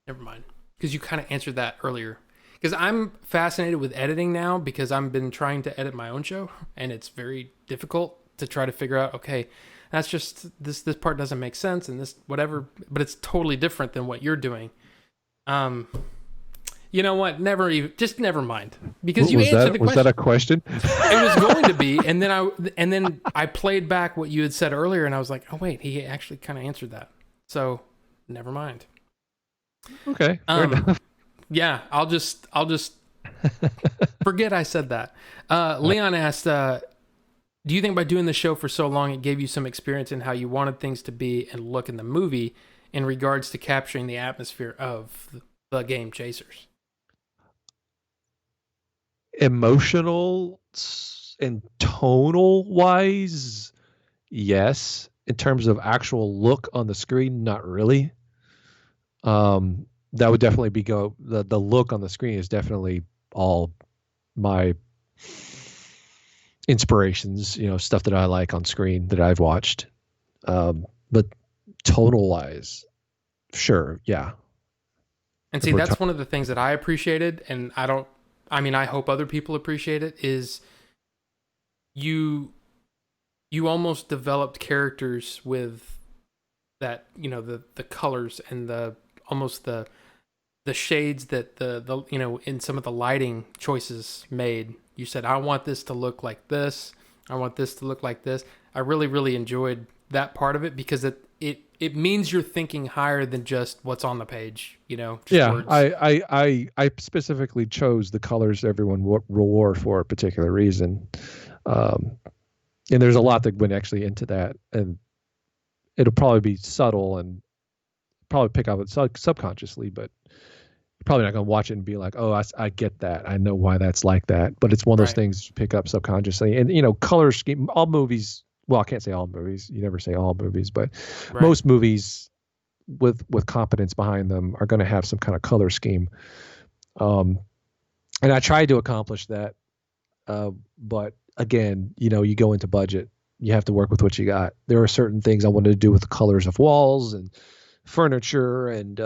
never mind. Because you kind of answered that earlier. Because I'm fascinated with editing now because I've been trying to edit my own show, and it's very difficult to try to figure out, okay, that's just, this part doesn't make sense, and this, whatever, but it's totally different than what you're doing. You know what? Just never mind. Because you answered the question.
Was that a question?
It was going to be, and then I played back what you had said earlier, and I was like, oh wait, he actually kind of answered that. So, never mind.
Okay. Fair enough.
Yeah, I'll just forget I said that. Leon asked, do you think by doing the show for so long, it gave you some experience in how you wanted things to be and look in the movie in regards to capturing the atmosphere of the game Chasers?
Emotional and tonal wise, yes. In terms of actual look on the screen, not really. That would definitely be the look on the screen is definitely all my inspirations, stuff that I like on screen that I've watched. But tonal wise, sure, yeah.
And see, that's one of the things that I appreciated, and I hope other people appreciate it, is you almost developed characters with that, the colors and the shades that the in some of the lighting choices made. You said, I want this to look like this. I want this to look like this. I really, really enjoyed that part of it because it means you're thinking higher than just what's on the page,
Yeah,
words.
I specifically chose the colors everyone wore for a particular reason. And there's a lot that went actually into that. And it'll probably be subtle and probably pick up it subconsciously, but you're probably not going to watch it and be like, oh, I get that. I know why that's like that. But it's one of those things you pick up subconsciously. And, color scheme, all movies, well, I can't say all movies. You never say all movies, but most movies with competence behind them are going to have some kind of color scheme. And I tried to accomplish that. But again, you go into budget, you have to work with what you got. There are certain things I wanted to do with the colors of walls and furniture and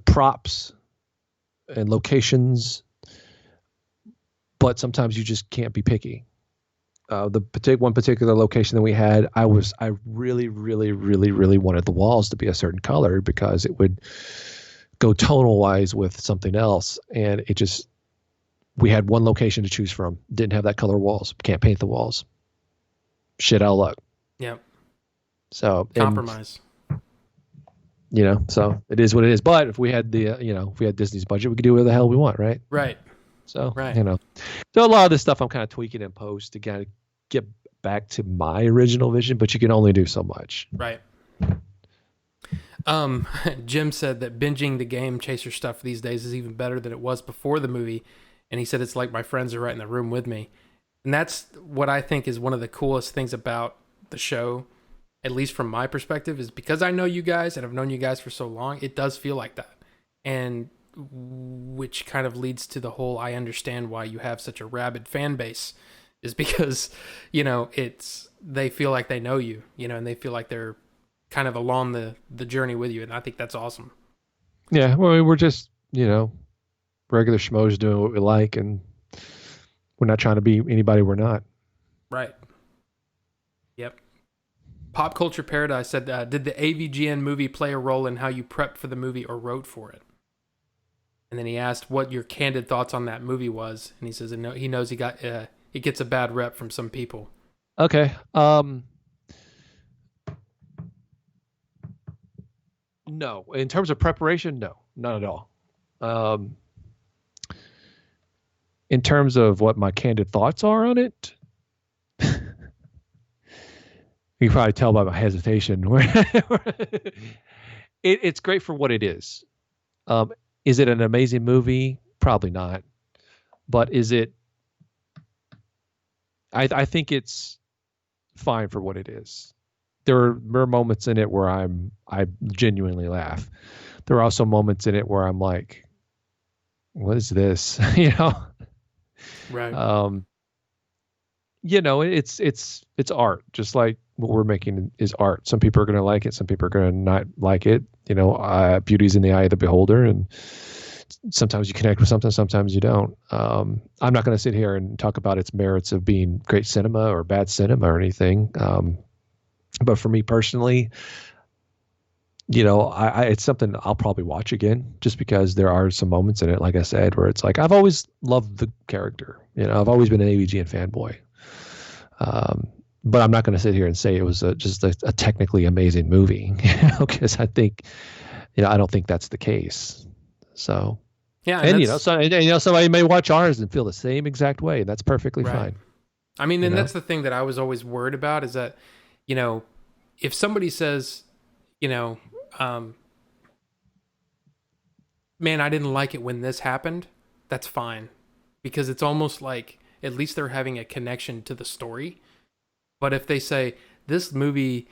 props and locations, but sometimes you just can't be picky. One particular location that we had, I really, really, really, really wanted the walls to be a certain color because it would go tonal wise with something else, and we had one location to choose from, didn't have that color walls, can't paint the walls. Shit out of luck.
Yep.
So
compromise.
So it is what it is. But if we had if we had Disney's budget, we could do whatever the hell we want, right?
Right.
So, so a lot of this stuff I'm kind of tweaking in post to kind of get back to my original vision, but you can only do so much.
Right. Jim said that binging the game Chaser stuff these days is even better than it was before the movie. And he said, it's like my friends are right in the room with me. And that's what I think is one of the coolest things about the show, at least from my perspective, is because I know you guys and I've known you guys for so long, it does feel like that. And which kind of leads to the whole, I understand why you have such a rabid fan base, is because, they feel like they know you, and they feel like they're kind of along the journey with you. And I think that's awesome.
Yeah. Well, we're just, regular schmoes doing what we like, and we're not trying to be anybody we're not.
Right. Yep. Pop Culture Paradise said, did the AVGN movie play a role in how you prepped for the movie or wrote for it? And then he asked what your candid thoughts on that movie was, and he says he knows it gets a bad rep from some people.
Okay. No. In terms of preparation, no, not at all. In terms of what my candid thoughts are on it, you can probably tell by my hesitation. It's great for what it is. Is it an amazing movie? Probably not. But is it? I think it's fine for what it is. There are moments in it where I genuinely laugh. There are also moments in it where I'm like, what is this?
Right.
It's art, just like what we're making is art. Some people are going to like it. Some people are going to not like it. Beauty's in the eye of the beholder, and sometimes you connect with something, sometimes you don't. I'm not going to sit here and talk about its merits of being great cinema or bad cinema or anything. But for me personally, it's something I'll probably watch again, just because there are some moments in it, like I said, where it's like, I've always loved the character. I've always been an AVGN fanboy. But I'm not going to sit here and say it was just a technically amazing movie, because I think, I don't think that's the case. So,
yeah.
And somebody may watch ours and feel the same exact way. That's perfectly fine.
I mean, and that's the thing that I was always worried about, is that, if somebody says, man, I didn't like it when this happened, that's fine, because it's almost like at least they're having a connection to the story. But if they say this movie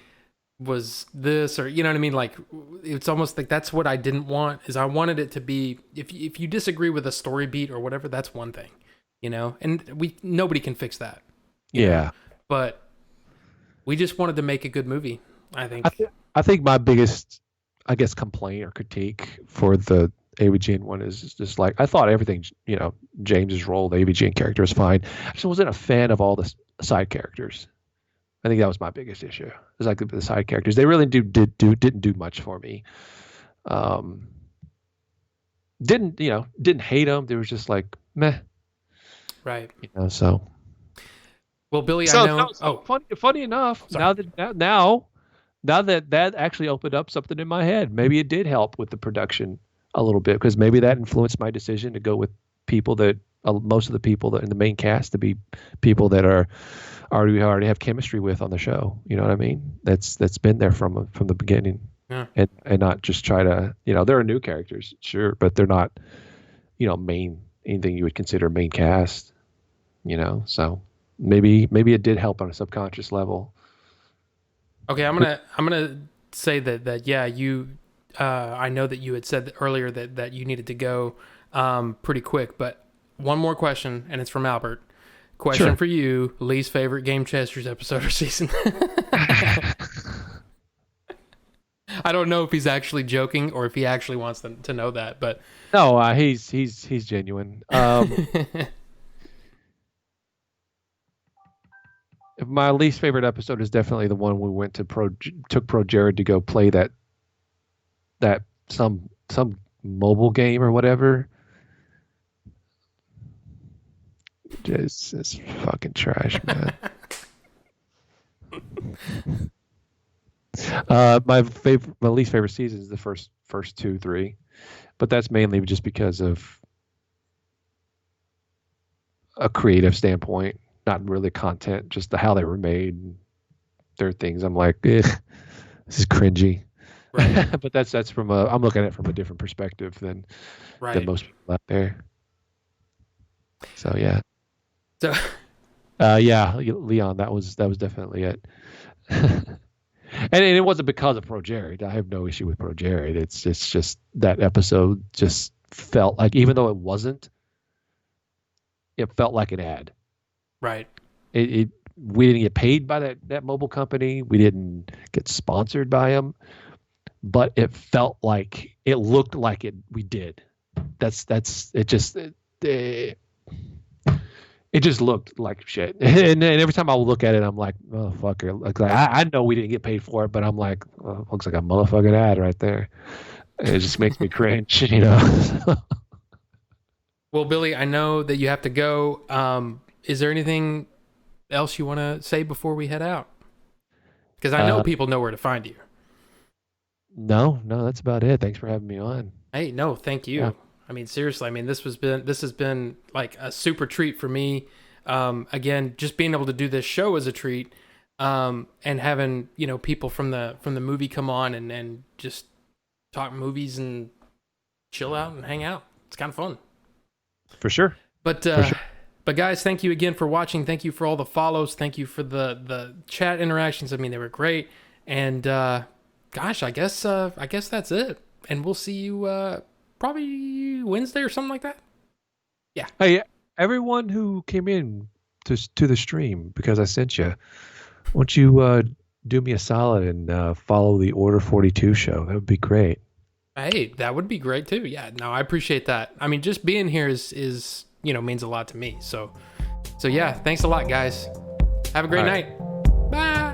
was this, or what I mean, like, it's almost like that's what I didn't want. Is I wanted it to be, if you disagree with a story beat or whatever, that's one thing, and nobody can fix that.
Yeah.
But we just wanted to make a good movie, I think.
I think my biggest, complaint or critique for the AVGN one is just like, I thought everything, James's role, the AVGN character, is fine. I just wasn't a fan of all the side characters. I think that was my biggest issue. It was like the side characters. They really didn't do much for me. Didn't hate them. They were just like, meh.
Right.
So.
Well, Billy, I know.
Funny enough, sorry. now that actually opened up something in my head. Maybe it did help with the production a little bit, because maybe that influenced my decision to go with people that most of the people that in the main cast to be people that already have chemistry with on the show. You know what I mean? That's been there from the beginning, and not just try to, there are new characters, sure, but they're not, main, anything you would consider main cast. So. Maybe it did help on a subconscious level.
Okay, I'm gonna say that yeah, you I know that you had said earlier that you needed to go pretty quick, but one more question, and it's from Albert. Question for you: least favorite Game Chasters episode or season? I don't know if he's actually joking or if he actually wants them to know that, but
no, he's genuine. My least favorite episode is definitely the one we went to took Pro Jared to go play that some mobile game or whatever. It's fucking trash, man. My least favorite season is the first 2-3, but that's mainly just because of a creative standpoint. Not really content, just how they were made. There are things I'm like, this is cringy. Right. But that's I'm looking at it from a different perspective than most people out there. So yeah.
So
yeah, Leon, that was definitely it. And it wasn't because of Pro Jared. I have no issue with Pro Jared. It's just that episode just felt like, even though it wasn't, it felt like an ad.
Right.
We didn't get paid by that mobile company. We didn't get sponsored by them, but it felt like, it looked like it. We did. It it just looked like shit. And then every time I would look at it, I'm like, motherfucker. Like I know we didn't get paid for it, but I'm like, looks like a motherfucking ad right there. And it just makes me cringe, you know.
Well, Billy, I know that you have to go. Is there anything else you want to say before we head out? Because I know people know where to find you.
No, that's about it. Thanks for having me on.
Hey, no, thank you. Yeah. I mean, seriously, I mean, this has been like a super treat for me. Again, just being able to do this show is a treat. And having, you know, people from the movie come on and just talk movies and chill out and hang out. It's kind of fun.
For sure.
But guys, thank you again for watching. Thank you for all the follows. Thank you for the chat interactions. I mean, they were great. And gosh, I guess that's it. And we'll see you probably Wednesday or something like that. Yeah.
Hey, everyone who came in to the stream because I sent you, won't you do me a solid and follow the Order 42 show? That would be great.
Hey, that would be great too. Yeah, no, I appreciate that. I mean, just being here is you know, means a lot to me. So yeah, thanks a lot, guys. Have a great night. Bye.